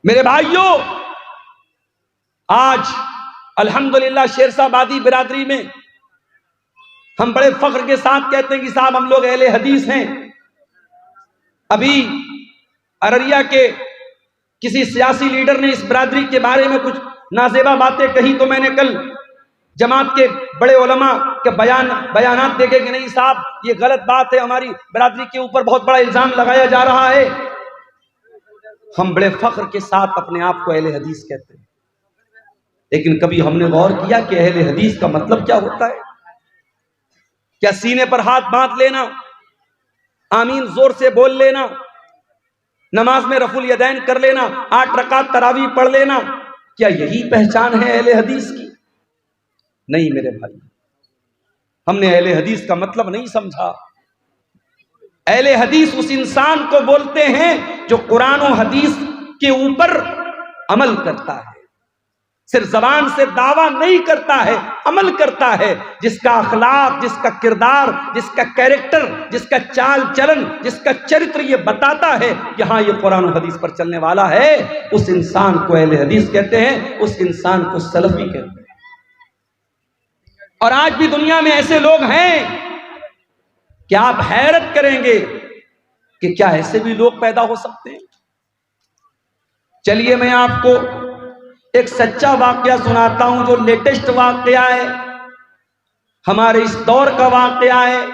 میرے بھائیوں، آج الحمدللہ شیرشاہ آبادی برادری میں ہم بڑے فخر کے ساتھ کہتے ہیں کہ صاحب ہم لوگ اہل حدیث ہیں۔ ابھی ارریا کے کسی سیاسی لیڈر نے اس برادری کے بارے میں کچھ نازیبا باتیں کہی تو میں نے کل جماعت کے بڑے علماء کے بیانات دیکھے کہ نہیں صاحب یہ غلط بات ہے، ہماری برادری کے اوپر بہت بڑا الزام لگایا جا رہا ہے۔ ہم بڑے فخر کے ساتھ اپنے آپ کو اہل حدیث کہتے ہیں، لیکن کبھی ہم نے غور کیا کہ اہل حدیث کا مطلب کیا ہوتا ہے؟ کیا سینے پر ہاتھ باندھ لینا، آمین زور سے بول لینا، نماز میں رفع الیدین کر لینا، 8 رکعت تراویح پڑھ لینا، کیا یہی پہچان ہے اہل حدیث کی؟ نہیں میرے بھائی، ہم نے اہل حدیث کا مطلب نہیں سمجھا۔ اہل حدیث اس انسان کو بولتے ہیں جو قرآن و حدیث کے اوپر عمل کرتا ہے، صرف زبان سے دعویٰ نہیں کرتا ہے، عمل کرتا ہے، جس کا اخلاق، جس کا کردار، جس کا کیریکٹر، جس کا چال چلن، جس کا چرتر یہ بتاتا ہے کہ ہاں یہ قرآن و حدیث پر چلنے والا ہے، اس انسان کو اہل حدیث کہتے ہیں، اس انسان کو سلفی کہتے ہیں۔ اور آج بھی دنیا میں ایسے لوگ ہیں کہ آپ حیرت کریں گے کہ کیا ایسے بھی لوگ پیدا ہو سکتے ہیں؟ چلیے میں آپ کو ایک سچا واقعہ سناتا ہوں جو لیٹسٹ واقعہ ہے، ہمارے اس دور کا واقعہ ہے۔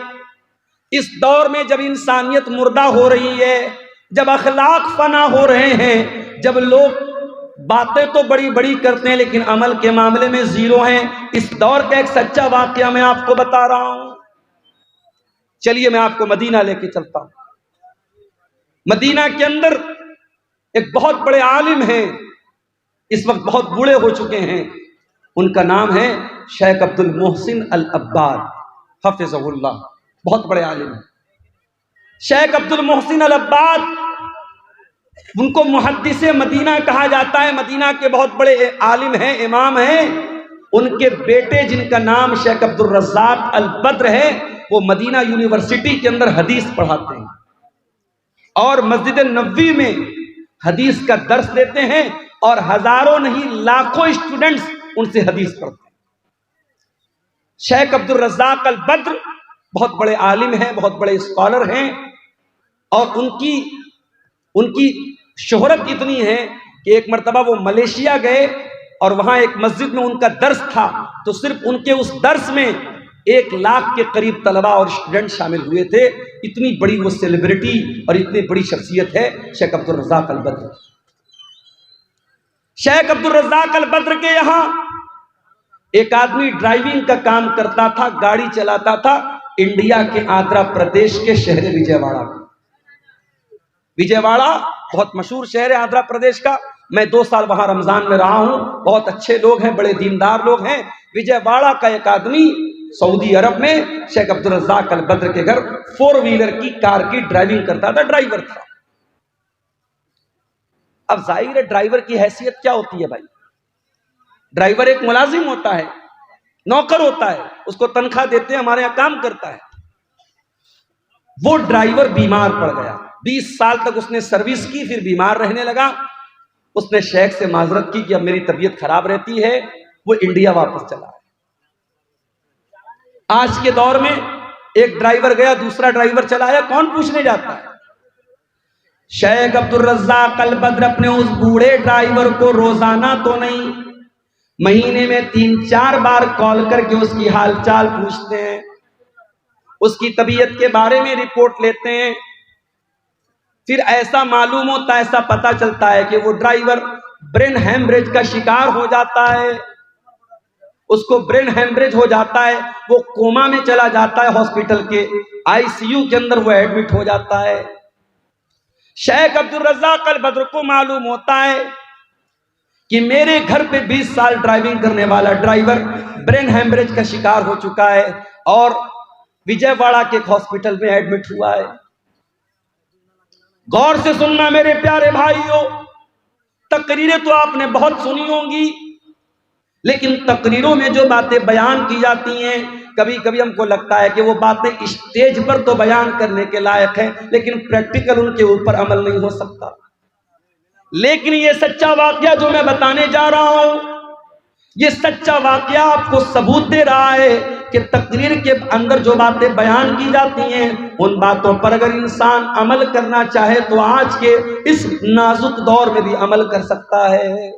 اس دور میں جب انسانیت مردہ ہو رہی ہے، جب اخلاق فنا ہو رہے ہیں، جب لوگ باتیں تو بڑی بڑی کرتے ہیں لیکن عمل کے معاملے میں زیرو ہیں، اس دور کا ایک سچا واقعہ میں آپ کو بتا رہا ہوں۔ چلیے میں آپ کو مدینہ لے کے چلتا ہوں۔ مدینہ کے اندر ایک بہت بڑے عالم ہیں، اس وقت بہت بوڑھے ہو چکے ہیں، ان کا نام ہے شیخ عبد المحسن العباد حفظہ اللہ، بہت بڑے عالم ہیں شیخ عبد المحسن العباد۔ ان کو محدث مدینہ کہا جاتا ہے، مدینہ کے بہت بڑے عالم ہیں، امام ہیں۔ ان کے بیٹے جن کا نام شیخ عبد الرزاق البدر ہے، وہ مدینہ یونیورسٹی کے اندر حدیث پڑھاتے ہیں اور مسجد نبوی میں حدیث کا درس دیتے ہیں، اور ہزاروں نہیں لاکھوں اسٹوڈنٹس ان سے حدیث پڑھتے ہیں۔ شیخ عبد الرزاق البدر بہت بڑے عالم ہیں، بہت بڑے اسکالر ہیں، اور ان کی شہرت اتنی ہے کہ ایک مرتبہ وہ ملیشیا گئے اور وہاں ایک مسجد میں ان کا درس تھا، تو صرف ان کے اس درس میں 1 لاکھ کے قریب طلبہ اور اسٹوڈنٹ شامل ہوئے تھے۔ اتنی بڑی وہ سیلیبریٹی اور اتنی بڑی شخصیت ہے شیخ عبد الرزاق البدر۔ شیخ عبد الرزاق البدر کے یہاں ایک آدمی ڈرائیونگ کا کام کرتا تھا، گاڑی چلاتا تھا، انڈیا کے آندھرا پردیش کے شہر وجے واڑہ میں۔ وجے واڑہ بہت مشہور شہر ہے آندھرا پردیش کا، میں 2 سال وہاں رمضان میں رہا ہوں، بہت اچھے لوگ ہیں، بڑے دیندار لوگ ہیں۔ وجے واڑہ کا ایک آدمی سعودی عرب میں شیخ عبد الرزاق البدر کے گھر 4 ویلر کی کار کی ڈرائیونگ کرتا تھا، ڈرائیور تھا۔ اب ظاہر ہے ڈرائیور کی حیثیت کیا ہوتی ہے بھائی؟ ڈرائیور ایک ملازم ہوتا ہے، نوکر ہوتا ہے، اس کو تنخواہ دیتے ہیں، ہمارے یہاں کام کرتا ہے۔ وہ ڈرائیور بیمار پڑ گیا، 20 سال تک اس نے سروس کی، پھر بیمار رہنے لگا۔ اس نے شیخ سے معذرت کی کہ اب میری طبیعت خراب رہتی ہے، وہ انڈیا واپس چلا ہے۔ آج کے دور میں ایک ڈرائیور گیا، دوسرا ڈرائیور چلا آیا، کون پوچھنے جاتا ہے؟ شیخ عبد الرزاق البدر اپنے اس بوڑھے ڈرائیور کو روزانہ تو نہیں، مہینے میں 3-4 بار کال کر کے اس کی حال چال پوچھتے ہیں، اس کی طبیعت کے بارے میں رپورٹ لیتے ہیں۔ پھر ایسا معلوم ہوتا ہے، ایسا پتا چلتا ہے کہ وہ ڈرائیور برین ہیمریج کا شکار ہو جاتا ہے، اس کو برین ہیمریج ہو جاتا ہے، وہ کوما میں چلا جاتا ہے، ہاسپٹل کے ICU کے اندر وہ ایڈمٹ ہو جاتا ہے۔ شیخ عبد الرزاق البدر کو معلوم ہوتا ہے کہ میرے گھر پہ 20 سال ڈرائیونگ کرنے والا ڈرائیور برین ہیمریج کا شکار ہو چکا ہے اور وجے واڑہ کے ایک ہاسپٹل میں ایڈمٹ ہوا ہے۔ غور سے سننا میرے پیارے بھائیوں، تقریریں تو آپ نے بہت سنی ہوں گی، لیکن تقریروں میں جو باتیں بیان کی جاتی ہیں، کبھی کبھی ہم کو لگتا ہے کہ وہ باتیں اسٹیج پر تو بیان کرنے کے لائق ہیں، لیکن پریکٹیکل ان کے اوپر عمل نہیں ہو سکتا۔ لیکن یہ سچا واقعہ جو میں بتانے جا رہا ہوں، یہ سچا واقعہ آپ کو ثبوت دے رہا ہے کہ تقریر کے اندر جو باتیں بیان کی جاتی ہیں ان باتوں پر اگر انسان عمل کرنا چاہے تو آج کے اس نازک دور میں بھی عمل کر سکتا ہے۔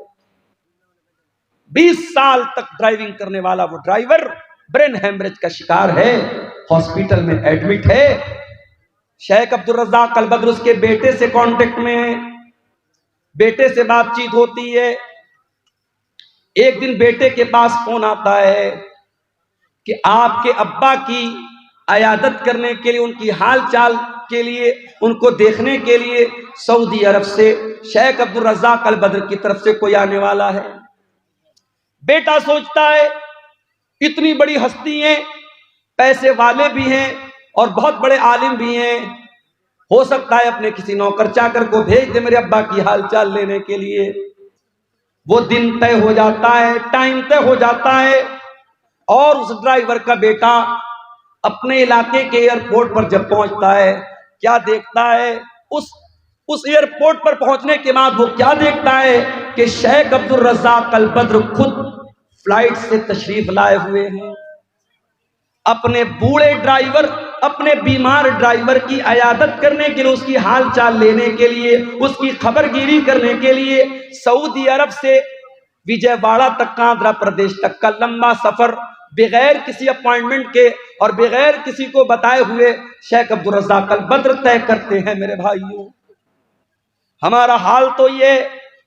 20 سال تک ڈرائیونگ کرنے والا وہ ڈرائیور برین ہیمریج کا شکار ہے، ہاسپٹل میں ایڈمٹ ہے۔ شیخ عبدالرزاق البدر اس کے بیٹے سے کانٹیکٹ میں ہے، بیٹے سے بات چیت ہوتی ہے۔ ایک دن بیٹے کے پاس فون آتا ہے کہ آپ کے ابا کی عیادت کرنے کے لیے، ان کی حال چال کے لیے، ان کو دیکھنے کے لیے سعودی عرب سے شیخ عبدالرزاق البدر کی طرف سے کوئی آنے والا ہے۔ بیٹا سوچتا ہے اتنی بڑی ہستی ہیں، پیسے والے بھی ہیں اور بہت بڑے عالم بھی ہیں، ہو سکتا ہے اپنے کسی نوکر چاکر کو بھیج دے میرے ابا کی حال چال لینے کے لیے۔ وہ دن طے ہو جاتا ہے، ٹائم طے ہو جاتا ہے، اور اس ڈرائیور کا بیٹا اپنے علاقے کے ایئرپورٹ پر جب پہنچتا ہے، کیا دیکھتا ہے؟ اس ایئرپورٹ پر پہنچنے کے بعد وہ کیا دیکھتا ہے کہ شیخ عبدالرزاق البدر خود فلائٹ سے تشریف لائے ہوئے ہیں۔ اپنے بوڑھے ڈرائیور، اپنے بیمار ڈرائیور کی عیادت کرنے کے لیے، اس کی حال چال لینے کے لیے، اس کی خبر گیری کرنے کے لیے سعودی عرب سے وجے واڑہ تک کا، آندھرا پردیش تک کا لمبا سفر بغیر کسی اپوائنٹمنٹ کے اور بغیر کسی کو بتائے ہوئے شیخ عبدالرزاق البدر طے کرتے ہیں۔ میرے بھائیوں، ہمارا حال تو یہ،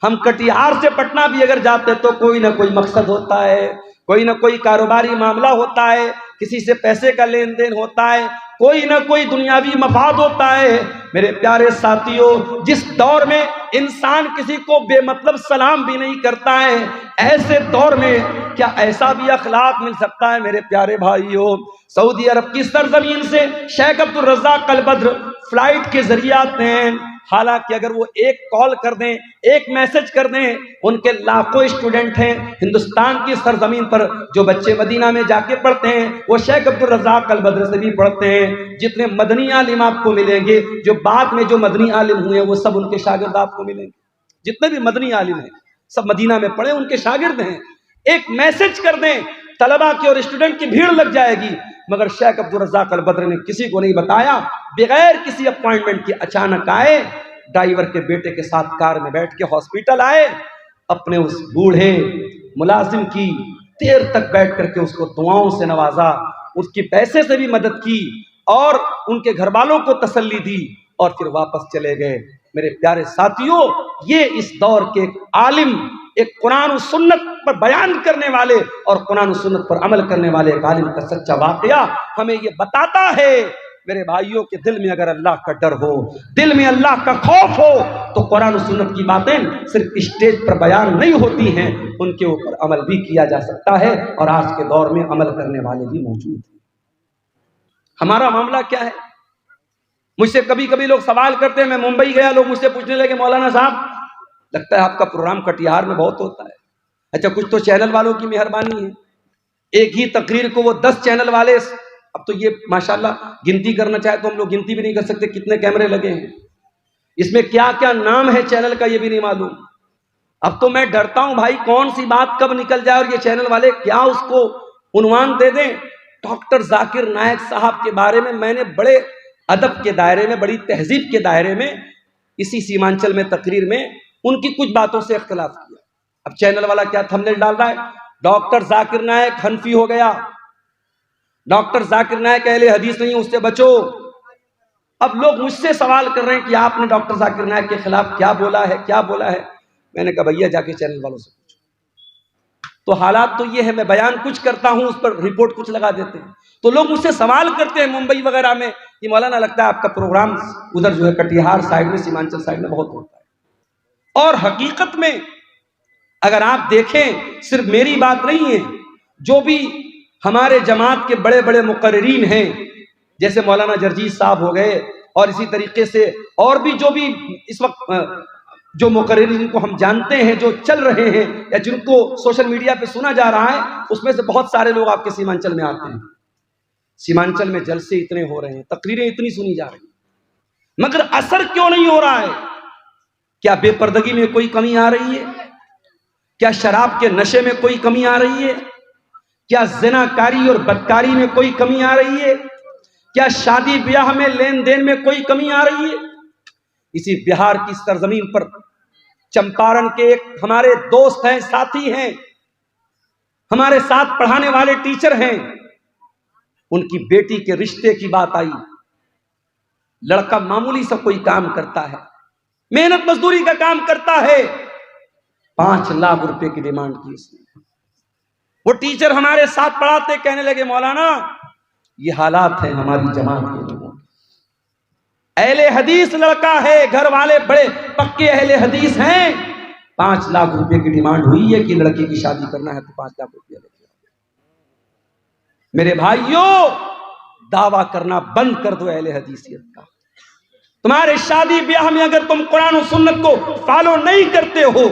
ہم کٹیہار سے پٹنہ بھی اگر جاتے تو کوئی نہ کوئی مقصد ہوتا ہے، کوئی نہ کوئی کاروباری معاملہ ہوتا ہے، کسی سے پیسے کا لین دین ہوتا ہے، کوئی نہ کوئی دنیاوی مفاد ہوتا ہے۔ میرے پیارے ساتھیوں، جس دور میں انسان کسی کو بے مطلب سلام بھی نہیں کرتا ہے، ایسے دور میں کیا ایسا بھی اخلاق مل سکتا ہے؟ میرے پیارے بھائیوں، سعودی عرب کی سرزمین سے شیخ عبدالرزاق البدر فلائٹ کے ذریعے آتے ہیں۔ حالانکہ اگر وہ ایک کال کر دیں، ایک میسج کر دیں، ان کے لاکھوں اسٹوڈنٹ ہیں ہندوستان کی سرزمین پر، جو بچے مدینہ میں جا کے پڑھتے ہیں وہ شیخ عبدالرزاق البدر سے بھی پڑھتے ہیں۔ جتنے مدنی عالم آپ کو ملیں گے، جو بعد میں جو مدنی عالم ہوئے ہیں، وہ سب ان کے شاگرد آپ کو ملیں گے۔ جتنے بھی مدنی عالم ہیں سب مدینہ میں پڑھے، ان کے شاگرد ہیں۔ ایک میسج کر دیں، طلبہ کی اور اسٹوڈنٹ کی بھیڑ لگ جائے گی۔ مگر شیخ عبدالرزاق البدر نے کسی کو نہیں بتایا، بغیر کسی اپوائنٹمنٹ کے اچانک آئے، ڈرائیور کے بیٹے کے ساتھ کار میں بیٹھ کے ہاسپٹل آئے، اپنے اس بوڑھے ملازم کی دیر تک بیٹھ کر کے اس کو دعاؤں سے نوازا، اس کی پیسے سے بھی مدد کی اور ان کے گھر والوں کو تسلی دی، اور پھر واپس چلے گئے۔ میرے پیارے ساتھیوں، یہ اس دور کے ایک عالم، ایک قرآن و سنت پر بیان کرنے والے اور قرآن و سنت پر عمل کرنے والے ایک عالم کا سچا واقعہ ہمیں یہ بتاتا ہے۔ میرے بھائیوں کے دل میں اگر اللہ کا ڈر ہو، دل میں اللہ کا خوف ہو، تو قرآن و سنت کی باتیں صرف اسٹیج پر بیان نہیں ہوتی ہیں، ان کے اوپر عمل بھی کیا جا سکتا ہے، اور آج کے دور میں عمل کرنے والے بھی موجود ہیں۔ ہمارا معاملہ کیا ہے؟ مجھ سے کبھی کبھی لوگ سوال کرتے ہیں، میں ممبئی گیا، لوگ مجھ سے پوچھنے لگے مولانا صاحب لگتا ہے آپ کا پروگرام کٹیہار میں بہت ہوتا ہے۔ اچھا، کچھ تو چینل والوں کی مہربانی ہے، ایک ہی تقریر کو وہ 10 چینل والے، اب تو یہ ماشاءاللہ گنتی کرنا چاہے تو ہم لوگ گنتی بھی نہیں کر سکتے کتنے کیمرے لگے ہیں، اس میں کیا کیا نام ہے چینل کا یہ بھی نہیں معلوم۔ اب تو میں ڈرتا ہوں بھائی کون سی بات کب نکل جائے اور یہ چینل والے کیا اس کو عنوان دے دیں۔ ڈاکٹر ذاکر نائک صاحب کے بارے میں نے بڑے ادب کے دائرے میں، بڑی تہذیب کے دائرے میں، اسی سیمانچل میں تقریر میں ان کی کچھ باتوں سے اختلاف کیا۔ اب چینل والا کیا تھمبنیل ڈال رہا ہے، ڈاکٹر ذاکر نائک حنفی ہو گیا، ڈاکٹر ذاکر نائک اہل حدیث نہیں، اس سے بچو۔ اب لوگ مجھ سے سوال کر رہے ہیں کہ آپ نے ڈاکٹر ذاکر نائک کے خلاف کیا بولا ہے، کیا بولا ہے۔ میں نے کہا بھیا جا کے چینل والوں سے پوچھو۔ تو حالات تو یہ ہے، میں بیان کچھ کرتا ہوں، اس پر رپورٹ کچھ لگا دیتے ہیں۔ تو لوگ مجھ سے سوال کرتے ہیں ممبئی وغیرہ میں کہ مولانا لگتا ہے آپ کا پروگرام ادھر جو ہے کٹیہار سائیڈ میں، سیمانچل سائیڈ میں بہت ہوتا ہے۔ اور حقیقت میں اگر آپ دیکھیں، صرف میری بات نہیں ہے، جو بھی ہمارے جماعت کے بڑے بڑے مقررین ہیں، جیسے مولانا جرجیت صاحب ہو گئے، اور اسی طریقے سے اور بھی جو بھی اس وقت جو مقررین کو ہم جانتے ہیں، جو چل رہے ہیں یا جن کو سوشل میڈیا پہ سنا جا رہا ہے، اس میں سے بہت سارے لوگ آپ کے سیمانچل میں آتے ہیں۔ سیمانچل میں جلسے اتنے ہو رہے ہیں، تقریریں اتنی سنی جا رہی ہیں، مگر اثر کیوں نہیں ہو رہا ہے؟ کیا بے پردگی میں کوئی کمی آ رہی ہے؟ کیا شراب کے نشے میں کوئی کمی آ رہی ہے؟ کیا زنا کاری اور بدکاری میں کوئی کمی آ رہی ہے؟ کیا شادی بیاہ میں لین دین میں کوئی کمی آ رہی ہے؟ اسی بہار کی سرزمین پر چمپارن کے ایک ہمارے دوست ہیں، ساتھی ہیں، ہمارے ساتھ پڑھانے والے ٹیچر ہیں، ان کی بیٹی کے رشتے کی بات آئی۔ لڑکا معمولی سا کوئی کام کرتا ہے، محنت مزدوری کا کام کرتا ہے، 5 لاکھ روپے کی ڈیمانڈ کی اس نے۔ وہ ٹیچر ہمارے ساتھ پڑھاتے، کہنے لگے مولانا یہ حالات ہیں ہماری جماعت کے لوگوں، اہل حدیث لڑکا ہے، گھر والے بڑے پکے اہل حدیث ہیں، 5 لاکھ روپے کی ڈیمانڈ ہوئی ہے کہ لڑکی کی شادی کرنا ہے تو 5 لاکھ روپیہ لے کے آؤ۔ میرے بھائیوں، دعویٰ کرنا بند کر دو اہل حدیثیت کا۔ تمہارے شادی بیاہ میں اگر تم قرآن و سنت کو فالو نہیں کرتے ہو،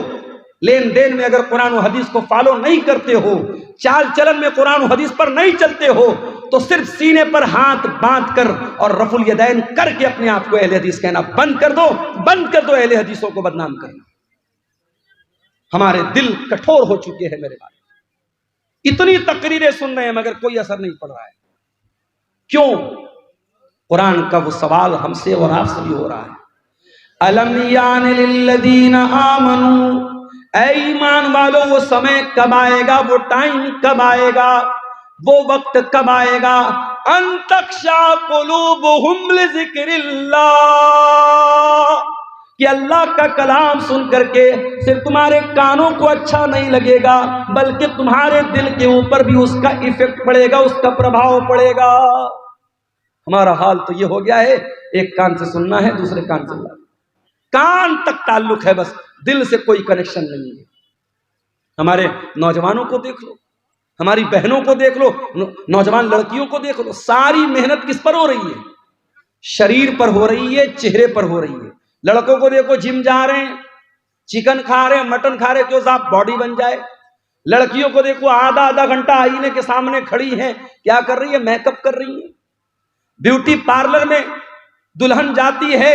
لین دین میں اگر قرآن و حدیث کو فالو نہیں کرتے ہو، چال چلن میں قرآن و حدیث پر نہیں چلتے ہو، تو صرف سینے پر ہاتھ باندھ کر اور رفع الیدین کر کے اپنے آپ کو اہل حدیث کہنا بند کر دو، بند کر دو اہل حدیثوں کو بدنام کرنا۔ ہمارے دل کٹھور ہو چکے ہیں میرے بھائی، اتنی تقریریں سن رہے ہیں مگر کوئی اثر نہیں پڑ رہا ہے۔ کیوں؟ قرآن کا وہ سوال ہم سے اور آپ سے بھی ہو رہا ہے، الم یان للذین آمنوا، اے ایمان والو وہ سمے کب آئے گا، وہ ٹائم کب آئے گا، وہ وقت کب آئے گا، ان تخشع قلوبہم لذکر اللہ، کہ اللہ کا کلام سن کر کے صرف تمہارے کانوں کو اچھا نہیں لگے گا بلکہ تمہارے دل کے اوپر بھی اس کا ایفیکٹ پڑے گا، اس کا پربھاؤ پڑے گا۔ ہمارا حال تو یہ ہو گیا ہے، ایک کان سے سننا ہے، دوسرے کان سے سننا ہے، کان تک تعلق ہے بس، دل سے کوئی کنیکشن نہیں ہے۔ ہمارے نوجوانوں کو دیکھ لو، ہماری بہنوں کو دیکھ لو، نوجوان لڑکیوں کو دیکھ لو، ساری محنت کس پر ہو رہی ہے؟ شریر پر ہو رہی ہے، چہرے پر ہو رہی ہے۔ لڑکوں کو دیکھو، جم جا رہے ہیں، چکن کھا رہے ہیں، مٹن کھا رہے ہیں، کیوں صاحب باڈی بن جائے۔ لڑکیوں کو دیکھو، آدھا گھنٹہ آئینے کے سامنے کھڑی ہیں، کیا کر رہی ہے؟ میک اپ کر رہی ہیں۔ بیوٹی پارلر میں دلہن جاتی ہے،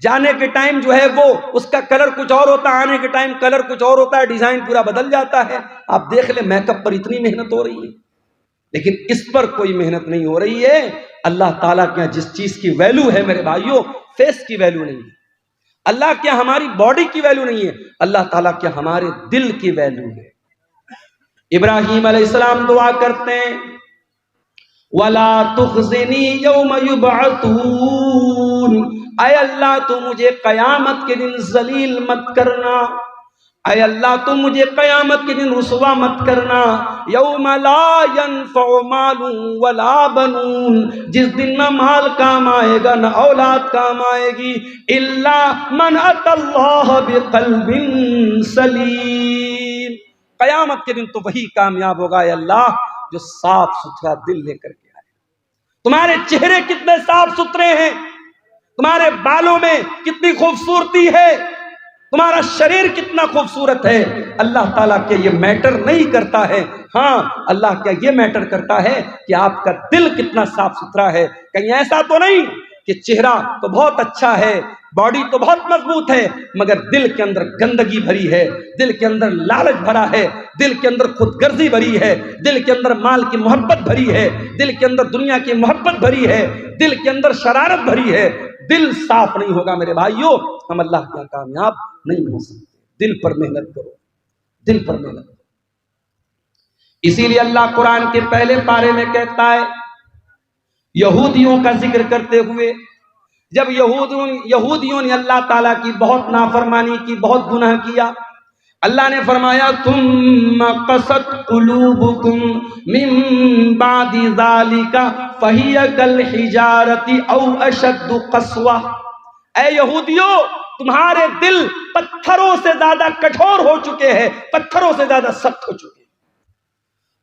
جانے کے ٹائم جو ہے وہ اس کا کلر کچھ اور ہوتا ہے، آنے کے ٹائم کلر کچھ اور ہوتا ہے، ڈیزائن پورا بدل جاتا ہے۔ آپ دیکھ لیں، میک اپ پر اتنی محنت ہو رہی ہے، لیکن اس پر کوئی محنت نہیں ہو رہی ہے۔ اللہ تعالیٰ کے یہاں جس چیز کی ویلیو ہے میرے بھائیوں، فیس کی ویلیو نہیں ہے، اللہ کے یہاں ہماری باڈی کی ویلیو نہیں ہے، اللہ تعالیٰ کے ہمارے دل کی ویلیو ہے۔ ابراہیم علیہ السلام دعا کرتے ہیں، وَلَا تُخْزِنِي يَوْمَ يُبْعَثُونَ، اے اللہ تو مجھے قیامت کے دن ذلیل مت کرنا، اے اللہ تو مجھے قیامت کے دن رسوا مت کرنا۔ یوم لا ينفع مال ولا بنون، جس دن نہ مال کام آئے گا نہ اولاد کام آئے گی، الا من اتى اللہ بقلب سلیم، قیامت کے دن تو وہی کامیاب ہوگا اے اللہ جو صاف ستھرا دل لے کر کے آئے۔ تمہارے چہرے کتنے صاف ستھرے ہیں، تمہارے بالوں میں کتنی خوبصورتی ہے، تمہارا شریر کتنا خوبصورت ہے، اللہ تعالیٰ کے یہ میٹر نہیں کرتا ہے۔ ہاں، اللہ کیا یہ میٹر کرتا ہے کہ آپ کا دل کتنا صاف ستھرا ہے۔ کہیں ایسا تو نہیں کہ چہرہ تو بہت اچھا ہے، باڈی تو بہت مضبوط ہے، مگر دل کے اندر گندگی بھری ہے، دل کے اندر لالچ بھرا ہے، دل کے اندر خود غرضی بھری ہے، دل کے اندر مال کی محبت بھری ہے، دل کے اندر دنیا کی محبت بھری ہے، دل کے اندر شرارت بھری ہے۔ دل صاف نہیں ہوگا میرے بھائیوں، ہم اللہ کے کامیاب نہیں ہو سکتے۔ دل پر محنت کرو، دل پر محنت کرو۔ اسی لیے اللہ قرآن کے پہلے پارے میں کہتا ہے، یہودیوں کا ذکر کرتے ہوئے، جب یہودیوں نے اللہ تعالیٰ کی بہت نافرمانی کی، بہت گناہ کیا، اللہ نے فرمایا ثم قست قلوبکم من بعد ذالک فہی کالحجارۃ او اشد قسوہ، اے یہودیوں تمہارے دل پتھروں سے زیادہ کٹھور ہو چکے ہیں، پتھروں سے زیادہ سخت ہو چکے ہیں۔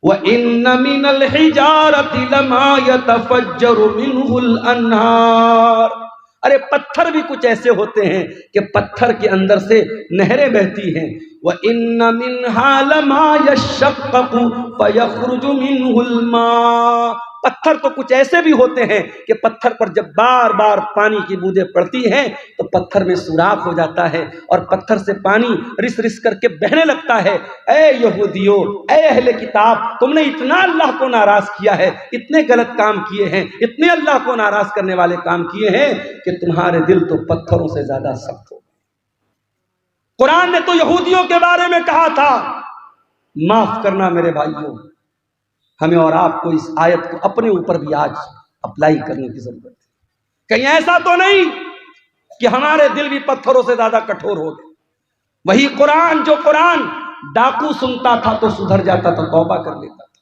وَإِنَّ مِنَ الْحِجَارَةِ لَمَا يَتَفَجَّرُ مِنْهُ الْأَنْهَارُ، ارے پتھر بھی کچھ ایسے ہوتے ہیں کہ پتھر کے اندر سے نہریں بہتی ہیں۔ وَإِنَّ مِنْهَا لَمَا يَشَّقَّقُ فَيَخْرُجُ مِنْهُ الْمَاءُ، پتھر تو کچھ ایسے بھی ہوتے ہیں کہ پتھر پر جب بار بار پانی کی بوندیں پڑتی ہیں تو پتھر میں سوراخ ہو جاتا ہے اور پتھر سے پانی رس رس کر کے بہنے لگتا ہے۔ اے یہودیو، اے اہل کتاب، تم نے اتنا اللہ کو ناراض کیا ہے، اتنے غلط کام کیے ہیں، اتنے اللہ کو ناراض کرنے والے کام کیے ہیں کہ تمہارے دل تو پتھروں سے زیادہ سخت ہو۔ قرآن نے تو یہودیوں کے بارے میں کہا تھا۔ معاف کرنا میرے بھائیوں، ہمیں اور آپ کو اس آیت کو اپنے اوپر بھی آج اپلائی کرنے کی ضرورت ہے۔ کہیں ایسا تو نہیں کہ ہمارے دل بھی پتھروں سے زیادہ کٹھور ہو گئے۔ وہی قرآن جو قرآن ڈاکو سنتا تھا تو سدھر جاتا تھا، توبہ کر لیتا تھا۔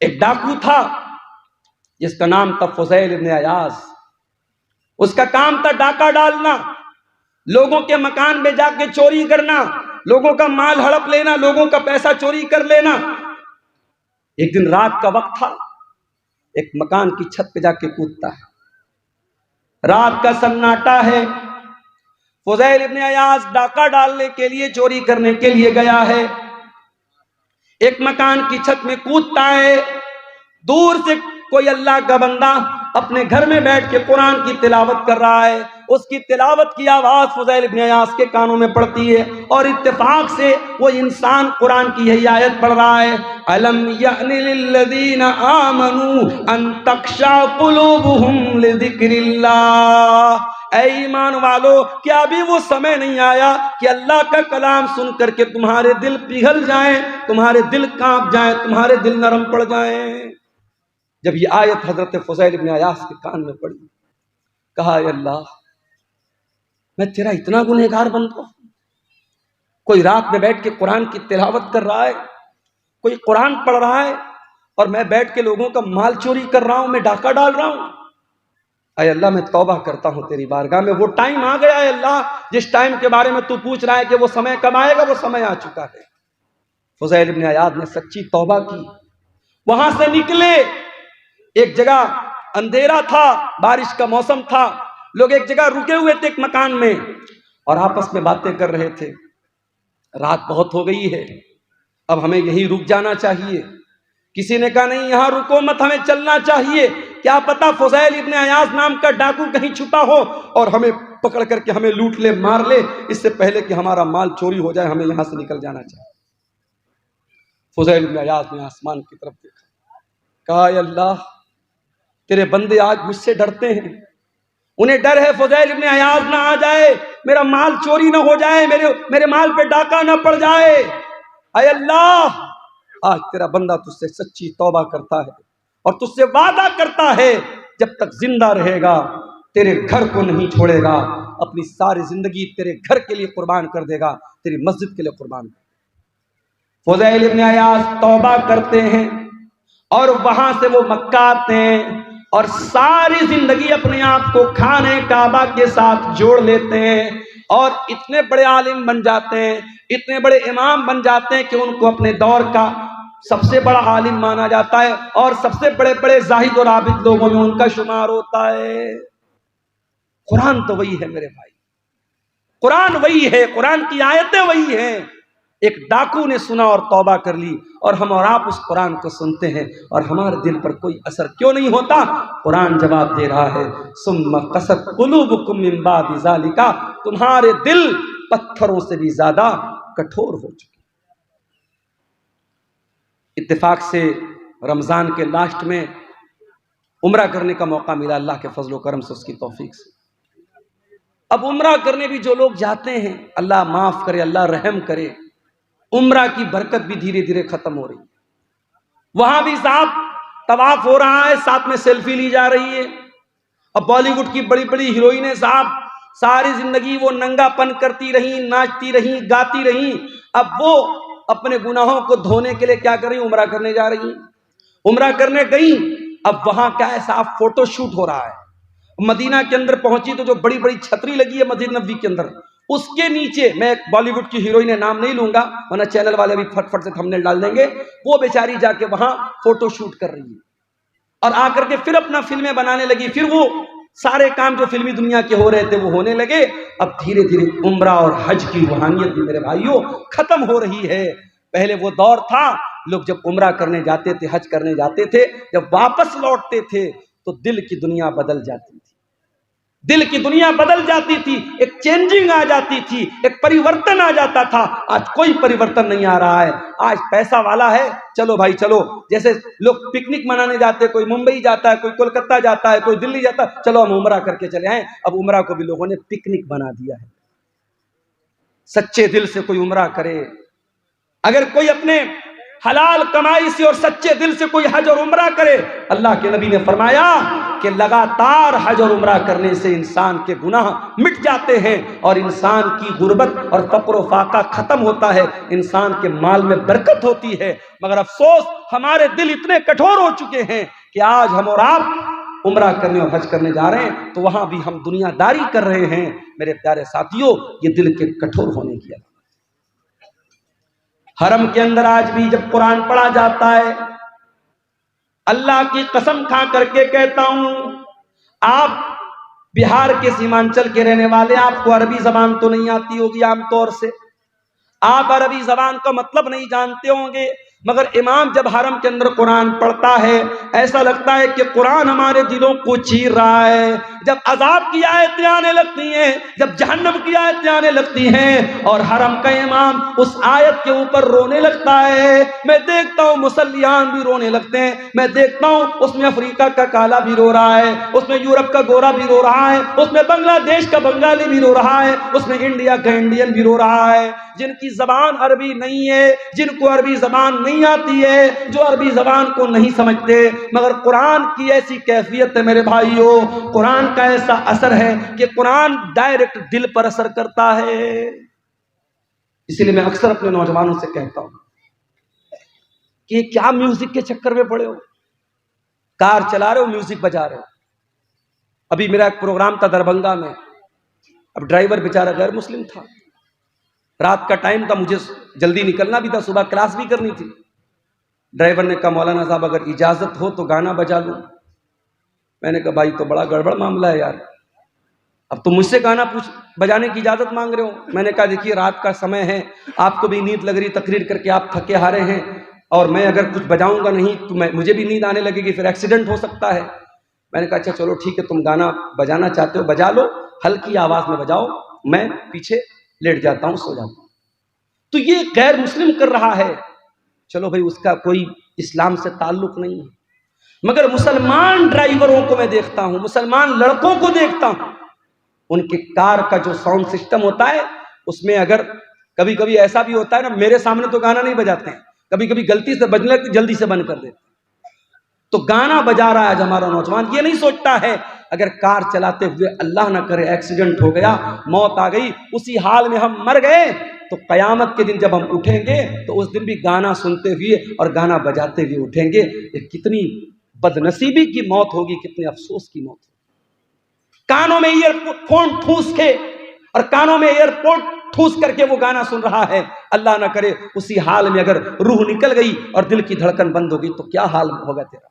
ایک ڈاکو تھا جس کا نام تھا فضیل ابن عیاض۔ اس کا کام تھا ڈاکہ ڈالنا، لوگوں کے مکان میں جا کے چوری کرنا، لوگوں کا مال ہڑپ لینا، لوگوں کا پیسہ چوری کر لینا۔ ایک دن رات کا وقت تھا، ایک مکان کی چھت پہ جا کے کودتا ہے، رات کا سناٹا ہے، فضیل ابن عیاض ڈاکہ ڈالنے کے لیے، چوری کرنے کے لیے گیا ہے، ایک مکان کی چھت میں کودتا ہے۔ دور سے کوئی اللہ کا بندہ اپنے گھر میں بیٹھ کے قرآن کی تلاوت کر رہا ہے، اس کی تلاوت کی آواز فضیل ابن عیاض کے کانوں میں پڑتی ہے اور اتفاق سے وہ انسان قرآن کی یہی آیت پڑھ رہا ہے، أَلَمْ يَأْنِ لِلَّذِينَ آمَنُوا أَن تَخْشَعَ قُلُوبُهُمْ لِذِكْرِ اللَّهِ، اے ایمان والو، کیا ابھی وہ سمے نہیں آیا کہ اللہ کا کلام سن کر کے تمہارے دل پگھل جائیں، تمہارے دل کانپ جائیں، تمہارے دل نرم پڑ جائیں۔ جب یہ آیت حضرت فضیل ابن عیاض کے کان میں پڑی، کہا اے اللہ، میں تیرا اتنا گنہگار بندہ ہوں، کوئی رات میں بیٹھ کے قرآن کی تلاوت کر رہا ہے، کوئی قرآن پڑھ رہا ہے اور میں بیٹھ کے لوگوں کا مال چوری کر رہا ہوں، میں ڈاکہ ڈال رہا ہوں۔ اے اللہ، میں توبہ کرتا ہوں تیری بارگاہ میں، وہ ٹائم آ گیا ہے اللہ جس ٹائم کے بارے میں تو پوچھ رہا ہے کہ وہ سمے کب آئے گا، وہ سمے آ چکا ہے۔ فضیل ابن عیاض نے سچی توبہ کی، وہاں سے نکلے، ایک جگہ اندھیرا تھا، بارش کا موسم تھا، لوگ ایک جگہ رکے ہوئے تھے ایک مکان میں اور آپس میں باتیں کر رہے تھے۔ رات بہت ہو گئی ہے، اب ہمیں یہیں رک جانا چاہیے۔ کسی نے کہا نہیں، یہاں رکو مت، ہمیں چلنا چاہیے، کیا پتا فضیل ابن عیاض نام کا ڈاکو کہیں چھپا ہو اور ہمیں پکڑ کر کے ہمیں لوٹ لے، مار لے، اس سے پہلے کہ ہمارا مال چوری ہو جائے، ہمیں یہاں سے نکل جانا چاہیے۔ فضیل ابن عیاض نے آسمان کی طرف دیکھا، کہا اے اللہ، تیرے بندے آج مجھ سے ڈرتے ہیں، انہیں ڈر ہے فضیل ابن عیاض نہ آ جائے، میرا مال چوری نہ ہو جائے، میرے مال پہ ڈاکہ نہ پڑ جائے۔ اے اللہ، آج تیرا بندہ تجھ سے سچی توبہ کرتا ہے اور تجھ سے وعدہ کرتا ہے جب تک زندہ رہے گا تیرے گھر کو نہیں چھوڑے گا، اپنی ساری زندگی تیرے گھر کے لیے قربان کر دے گا، تیری مسجد کے لیے قربان کر دے گا۔ فضیل ابن عیاض توبہ کرتے ہیں اور وہاں سے وہ مکہ آتے ہیں اور ساری زندگی اپنے آپ کو خانے کعبہ کے ساتھ جوڑ لیتے ہیں اور اتنے بڑے عالم بن جاتے ہیں، اتنے بڑے امام بن جاتے ہیں کہ ان کو اپنے دور کا سب سے بڑا عالم مانا جاتا ہے اور سب سے بڑے بڑے زاہد اور عابد لوگوں میں ان کا شمار ہوتا ہے۔ قرآن تو وہی ہے میرے بھائی، قرآن وہی ہے، قرآن کی آیتیں وہی ہیں۔ ایک ڈاکو نے سنا اور توبہ کر لی، اور ہم اور آپ اس قرآن کو سنتے ہیں اور ہمارے دل پر کوئی اثر کیوں نہیں ہوتا؟ قرآن جواب دے رہا ہے، ثم قست قلوبکم من بعد ذالک، تمہارے دل پتھروں سے بھی زیادہ کٹھور ہو چکے۔ اتفاق سے رمضان کے لاسٹ میں عمرہ کرنے کا موقع ملا، اللہ کے فضل و کرم سے، اس کی توفیق سے۔ اب عمرہ کرنے بھی جو لوگ جاتے ہیں، اللہ معاف کرے، اللہ رحم کرے، عمرہ کی برکت بھی دھیرے دھیرے ختم ہو رہی ہے۔ وہاں بھی صاحب طواف ہو رہا ہے، ساتھ میں سیلفی لی جا رہی ہے۔ اب بالی ووڈ کی بڑی بڑی ہیروئنیں صاحب ساری زندگی وہ ننگا پن کرتی رہیں، ناچتی رہیں، گاتی رہیں، اب وہ اپنے گناہوں کو دھونے کے لیے کیا کر رہی ہیں؟ عمرہ کرنے جا رہی ہیں۔ عمرہ کرنے گئیں، اب وہاں کیا ہے صاحب، فوٹو شوٹ ہو رہا ہے۔ مدینہ کے اندر پہنچی تو جو بڑی بڑی چھتری لگی ہے مسجد نبوی کے اندر، اس کے نیچے، میں بالی ووڈ کی ہیروئن نام نہیں لوں گا ورنہ چینل والے بھی فٹ فٹ سے تھمبنیل ڈال دیں گے، وہ بیچاری جا کے وہاں فوٹو شوٹ کر رہی ہے اور آ کر کے پھر اپنا فلمیں بنانے لگی۔ پھر وہ سارے کام جو فلمی دنیا کے ہو رہے تھے وہ ہونے لگے. اب دھیرے دھیرے عمرہ اور حج کی روحانیت بھی میرے بھائیوں ختم ہو رہی ہے. پہلے وہ دور تھا لوگ جب عمرہ کرنے جاتے تھے, حج کرنے جاتے تھے, جب واپس لوٹتے تھے تو دل کی دنیا بدل جاتی تھی, دل کی دنیا بدل جاتی تھی, ایک چینجنگ آ جاتی تھی, ایک پریورتن آ جاتا تھا. آج کوئی پریورتن نہیں آ رہا ہے. آج پیسہ والا ہے, چلو بھائی چلو, جیسے لوگ پکنک منانے جاتے, کوئی ممبئی جاتا ہے, کوئی کولکتہ جاتا ہے, کوئی دلی جاتا ہے, چلو ہم عمرہ کر کے چلے آئیں. اب عمرہ کو بھی لوگوں نے پکنک بنا دیا ہے. سچے دل سے کوئی عمرہ کرے, اگر کوئی اپنے حلال کمائی سے اور سچے دل سے کوئی حج اور عمرہ کرے, اللہ کے نبی نے فرمایا کہ لگاتار حج اور عمرہ کرنے سے انسان کے گناہ مٹ جاتے ہیں اور انسان کی غربت اور فقر و فاقہ ختم ہوتا ہے, انسان کے مال میں برکت ہوتی ہے. مگر افسوس ہمارے دل اتنے کٹھور ہو چکے ہیں کہ آج ہم اور آپ عمرہ کرنے اور حج کرنے جا رہے ہیں تو وہاں بھی ہم دنیا داری کر رہے ہیں. میرے پیارے ساتھیوں, یہ دل کے کٹھور ہونے کی علامت. حرم کے اندر آج بھی جب قرآن پڑھا جاتا ہے, اللہ کی قسم کھا کر کے کہتا ہوں, آپ بہار کے سیمانچل کے رہنے والے, آپ کو عربی زبان تو نہیں آتی ہوگی, عام طور سے آپ عربی زبان کا مطلب نہیں جانتے ہوں گے, مگر امام جب حرم کے اندر قرآن پڑھتا ہے ایسا لگتا ہے کہ قرآن ہمارے دلوں کو چیر رہا ہے. جب عذاب کی آیتیں آنے لگتی ہیں, جب جہنم کی آیتیں آنے لگتی ہیں اور حرم کا امام اس آیت کے اوپر رونے لگتا ہے, میں دیکھتا ہوں مسلیان بھی رونے لگتے ہیں, میں دیکھتا ہوں اس میں افریقہ کا کالا بھی رو رہا ہے, اس میں یورپ کا گورا بھی رو رہا ہے, اس میں بنگلہ دیش کا بنگالی بھی رو رہا ہے, اس میں انڈیا کا انڈین بھی رو رہا ہے. جن کی زبان عربی نہیں ہے, جن کو عربی زبان نہیں آتی ہے, جو عربی زبان کو نہیں سمجھتے, مگر قرآن کی ایسی کیفیت ہے میرے بھائیوں, قرآن کا ایسا اثر ہے کہ قرآن ڈائریکٹ دل پر اثر کرتا ہے. اسی لیے میں اکثر اپنے نوجوانوں سے کہتا ہوں کہ کیا میوزک کے چکر میں پڑے ہو, کار چلا رہے ہو میوزک بجا رہے ہو. ابھی میرا ایک پروگرام تھا دربھنگا میں, اب ڈرائیور بیچارہ غیر مسلم تھا, رات کا ٹائم تھا, مجھے جلدی نکلنا بھی تھا, صبح کلاس بھی کرنی تھی. ڈرائیور نے کہا مولانا صاحب اگر اجازت ہو تو گانا بجا لوں. میں نے کہا بھائی تو بڑا گڑبڑ معاملہ ہے یار, اب تم مجھ سے گانا بجانے کی اجازت مانگ رہے ہو. میں نے کہا دیکھیے رات کا سمے ہے, آپ کو بھی نیند لگ رہی, تقریر کر کے آپ تھکے ہارے ہیں, اور میں اگر کچھ بجاؤں گا نہیں تو مجھے بھی نیند آنے لگے گی, پھر ایکسیڈنٹ ہو سکتا ہے. میں نے کہا اچھا چلو ٹھیک ہے, تم گانا بجانا چاہتے ہو بجا لو, ہلکی آواز میں بجاؤ, میں پیچھے لیٹ جاتا ہوں, سو جاتا ہوں. تو یہ غیر مسلم کر رہا ہے, چلو بھائی اس کا کوئی اسلام سے تعلق نہیں ہے, مگر مسلمان ڈرائیوروں کو میں دیکھتا ہوں, مسلمان لڑکوں کو دیکھتا ہوں, ان کے کار کا جو ساؤنڈ سسٹم ہوتا ہے اس میں اگر کبھی کبھی ایسا بھی ہوتا ہے نا, میرے سامنے تو گانا نہیں بجاتے ہیں, کبھی کبھی غلطی سے بجنے لگتے جلدی سے بند کر دیتے. تو گانا بجا رہا ہے ہمارا نوجوان, یہ نہیں سوچتا ہے اگر کار چلاتے ہوئے اللہ نہ کرے ایکسیڈنٹ ہو گیا, موت آ گئی, اسی حال میں ہم مر گئے, تو قیامت کے دن جب ہم اٹھیں گے تو اس دن بھی گانا سنتے ہوئے اور گانا بجاتے ہوئے اٹھیں گے. یہ کتنی بدنصیبی کی موت ہوگی, کتنے افسوس کی موت ہوگی. کانوں میں ایئر فون ٹھوس کے اور کانوں میں ایئر پورٹ ٹھوس کر کے وہ گانا سن رہا ہے, اللہ نہ کرے اسی حال میں اگر روح نکل گئی اور دل کی دھڑکن بند ہو گئی تو کیا حال ہوگا تیرا.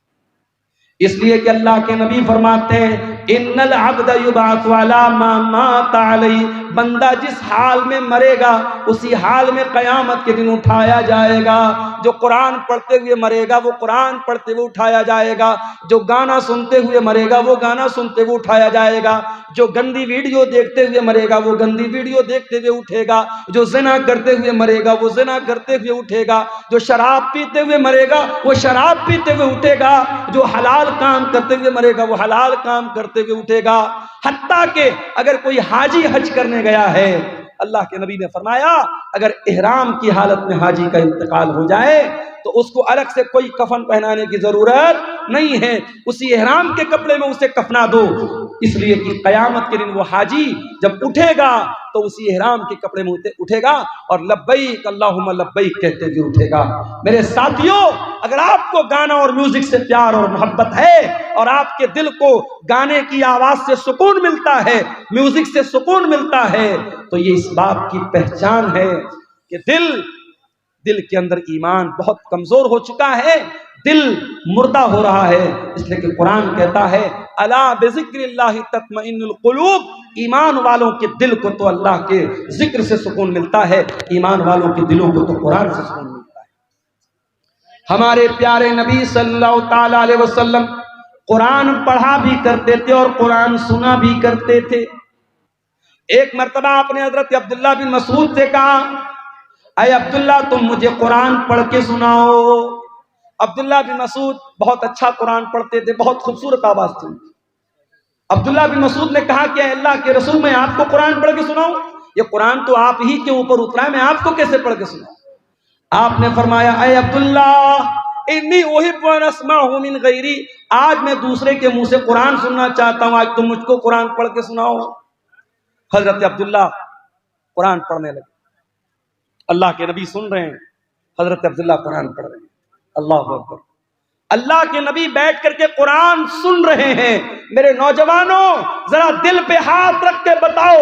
اس لیے کہ اللہ کے نبی فرماتے ہیں ان العبد یبعث علی ما مات علی, بندہ جس حال میں مرے گا اسی حال میں قیامت کے دن اٹھایا جائے گا. جو قرآن پڑھتے ہوئے مرے گا وہ قرآن پڑھتے ہوئے اٹھایا جائے گا, جو گانا سنتے ہوئے مرے گا وہ گانا سنتے ہوئے اٹھایا جائے گا, جو گندی ویڈیو دیکھتے ہوئے مرے گا وہ گندی ویڈیو دیکھتے ہوئے اٹھے گا, جو زنا کرتے ہوئے مرے گا وہ زنا کرتے ہوئے اٹھے گا, جو شراب پیتے ہوئے مرے گا وہ شراب پیتے ہوئے اٹھے گا, جو حلال کام کرتے ہوئے مرے گا وہ حلال کام کرتے ہوئے اٹھے گا. حتیٰ کہ اگر کوئی حاجی حج کرنے گیا ہے, اللہ کے نبی نے فرمایا اگر احرام کی حالت میں حاجی کا انتقال ہو جائے تو اس کو الگ سے کوئی کفن پہنانے کی ضرورت نہیں ہے, اسی احرام کے کپڑے میں اسے کفنا دو. اس لیے کہ قیامت کے دن وہ حاجی جب اٹھے گا تو اسی احرام کے کپڑے میں اٹھے گا اور لبیک اللہم لبیک کہتے ہوئے اٹھے گا. میرے ساتھیوں, اگر آپ کو گانا اور میوزک سے پیار اور محبت ہے اور آپ کے دل کو گانے کی آواز سے سکون ملتا ہے, میوزک سے سکون ملتا ہے, تو یہ اس بات کی پہچان ہے کہ دل کے اندر ایمان بہت کمزور ہو چکا ہے, دل مردہ ہو رہا ہے. اس لیے کہ قرآن کہتا ہے الا بذکر اللہ تطمئن القلوب، ایمان والوں کے دل کو تو اللہ کے ذکر سے سکون ملتا ہے، ایمان والوں کے دلوں کو تو قرآن سے سکون ملتا ہے۔ ہمارے پیارے نبی صلی اللہ تعالی علیہ وسلم قرآن پڑھا بھی کرتے تھے اور قرآن سنا بھی کرتے تھے۔ ایک مرتبہ آپ نے حضرت عبداللہ بن مسعود سے کہا، اے عبداللہ تم مجھے قرآن پڑھ کے سناؤ۔ عبداللہ بن مسعود بہت اچھا قرآن پڑھتے تھے، بہت خوبصورت آواز تھی۔ عبداللہ بن مسعود نے کہا کہ اے اللہ کے رسول میں آپ کو قرآن پڑھ کے سناؤں؟ یہ قرآن تو آپ ہی کے اوپر اترا ہے، میں آپ کو کیسے پڑھ کے سناؤں؟ آپ نے فرمایا، اے عبداللہ انی احب ان اسمعہ من غیری، آج میں دوسرے کے منہ سے قرآن سننا چاہتا ہوں، آج تم مجھ کو قرآن پڑھ کے سناؤ۔ حضرت عبداللہ قرآن پڑھنے لگے، اللہ کے نبی سن رہے ہیں، حضرت عبداللہ قرآن پڑھ رہے ہیں۔ اللہ اکبر، اللہ کے نبی بیٹھ کر کے قرآن سن رہے ہیں۔ میرے نوجوانوں ذرا دل پہ ہاتھ رکھ کے بتاؤ،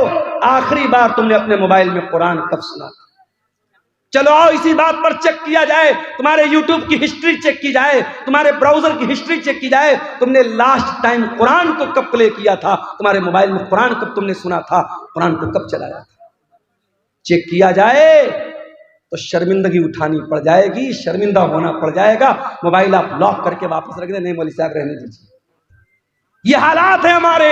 آخری بار تم نے اپنے موبائل میں قرآن کب سنا؟ چلو آؤ اسی بات پر چیک کیا جائے، تمہارے یوٹیوب کی ہسٹری چیک کی جائے، تمہارے براؤزر کی ہسٹری چیک کی جائے، تم نے لاسٹ ٹائم قرآن کو کب پلے کیا تھا، تمہارے موبائل میں قرآن کب تم نے سنا تھا، قرآن کو کب چلایا تھا؟ چیک کیا جائے تو شرمندگی اٹھانی پڑ جائے گی، شرمندہ ہونا پڑ جائے گا۔ موبائل آپ لاک کر کے واپس رکھ دیں، نہیں مولوی صاحب رہنے دیجیے۔ یہ حالات ہیں ہمارے،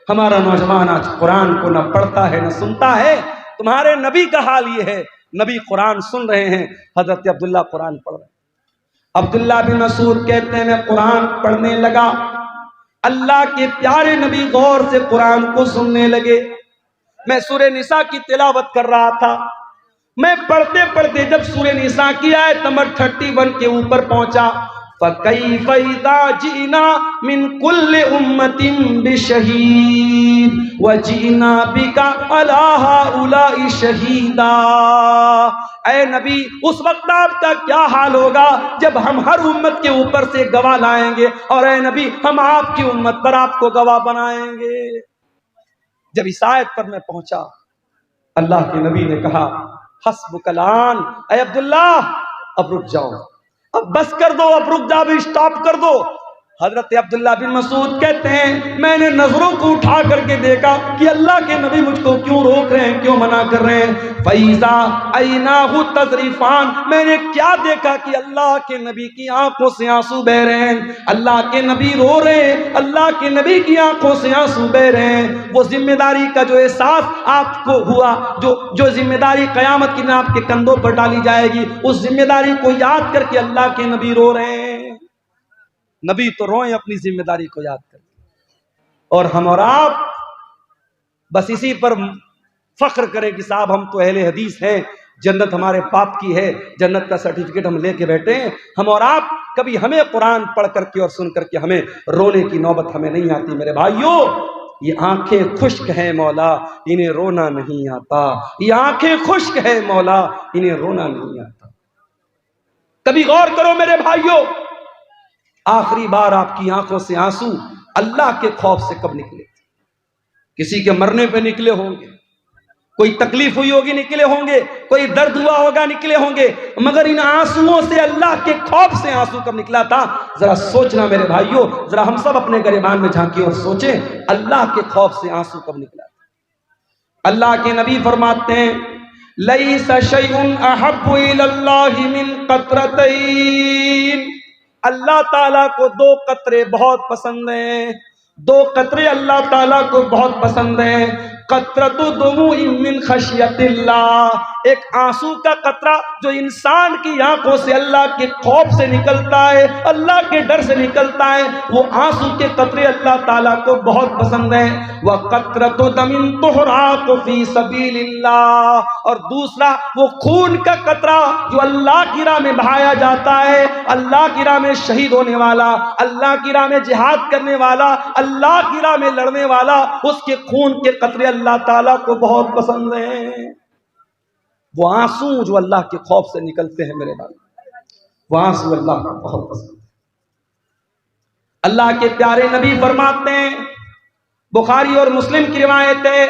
ہمارا نوجوان آج قرآن کو نہ پڑھتا ہے نہ سنتا ہے۔ تمہارے نبی کا حال یہ ہے، نبی قرآن سن رہے ہیں، حضرت عبداللہ قرآن پڑھ رہے ہیں۔ عبداللہ بن مسعود کہتے ہیں میں قرآن پڑھنے لگا، اللہ کے پیارے نبی غور سے قرآن کو سننے لگے۔ میں سورہ نساء کی تلاوت کر رہا تھا، میں پڑھتے پڑھتے جب سورہ نساء کی آیت نمبر 31 کے اوپر پہنچا، فَكَيْفَ إِذَا جِئْنَا مِنْ كُلِّ أُمَّةٍ بِشَهِيدٍ وَجِئْنَا بِكَ عَلَىٰ هَٰؤُلَاءِ شَهِيدًا۔ اے نبی اس وقت آپ کا کیا حال ہوگا جب ہم ہر امت کے اوپر سے گواہ لائیں گے، اور اے نبی ہم آپ کی امت پر آپ کو گواہ بنائیں گے۔ جب اس آیت پر میں پہنچا، اللہ کے نبی نے کہا حسبک الآن، اے عبداللہ اب رک جاؤ، اب بس کر دو، اب رک جاؤ، اسٹاپ کر دو۔ حضرت عبداللہ بن مسعود کہتے ہیں میں نے نظروں کو اٹھا کر کے دیکھا کہ اللہ کے نبی مجھ کو کیوں روک رہے ہیں، کیوں منع کر رہے ہیں۔ فَإِذَا عَيْنَاهُ تَذْرِفَانِ، میں نے کیا دیکھا کہ اللہ کے نبی کی آنکھوں سے آنسو بہ رہے ہیں، اللہ کے نبی رو رہے ہیں، اللہ کے نبی کی آنکھوں سے آنسو بہ رہے ہیں۔ وہ ذمہ داری کا جو احساس آپ کو ہوا، جو ذمہ داری قیامت کے دن آپ کے کندھوں پر ڈالی جائے گی، اس ذمہ داری کو یاد کر کے اللہ کے نبی رو رہے ہیں۔ نبی تو روئیں اپنی ذمہ داری کو یاد کر کے، اور ہم اور آپ بس اسی پر فخر کریں کہ صاحب ہم تو اہل حدیث ہیں، جنت ہمارے باپ کی ہے، جنت کا سرٹیفکیٹ ہم لے کے بیٹھے ہیں۔ ہم اور آپ کبھی ہمیں قرآن پڑھ کر کے اور سن کر کے ہمیں رونے کی نوبت ہمیں نہیں آتی۔ میرے بھائیوں یہ آنکھیں خشک ہیں مولا، انہیں رونا نہیں آتا، یہ آنکھیں خشک ہے مولا، انہیں رونا نہیں آتا۔ کبھی غور کرو میرے بھائیوں، آخری بار آپ کی آنکھوں سے آنسو اللہ کے خوف سے کب نکلے؟ کسی کے مرنے پہ نکلے ہوں گے، کوئی تکلیف ہوئی ہوگی نکلے ہوں گے، کوئی درد ہوا ہوگا نکلے ہوں گے، مگر ان آنسوؤں سے اللہ کے خوف سے آنسو کب نکلا تھا؟ ذرا سوچنا میرے بھائیوں، ذرا ہم سب اپنے گریبان میں جھانکیں اور سوچیں اللہ کے خوف سے آنسو کب نکلا تھا؟ اللہ کے نبی فرماتے ہیں لَيْسَ شَيْءٌ أَحَبُّ إِلَى اللَّهِ مِنْ قَطْرَتَيْنِ، اللہ تعالیٰ کو دو قطرے بہت پسند ہیں، دو قطرے اللہ تعالیٰ کو بہت پسند ہیں۔ قطرۃ دموع من خشیت اللہ، ایک آنسو کا قطرہ جو انسان کی آنکھوں سے اللہ کے خوف سے نکلتا ہے، اللہ کے ڈر سے نکلتا ہے، وہ آنسو کے قطرے اللہ تعالیٰ کو بہت پسند ہیں۔ وقطرۃ دم تحراق فی سبیل اللہ، اور دوسرا وہ خون کا قطرہ جو اللہ کی راہ میں بہایا جاتا ہے، اللہ کی راہ میں شہید ہونے والا، اللہ کی راہ میں جہاد کرنے والا، اللہ کی راہ میں لڑنے والا، اس کے خون کے قطرے اللہ تعالیٰ کو بہت پسند ہیں۔ وہ آنسو جو اللہ کے خوف سے نکلتے ہیں میرے بھائی، وہ آنسو اللہ کو بہت پسند ہے۔ اللہ کے پیارے نبی فرماتے ہیں، بخاری اور مسلم کی روایت ہے،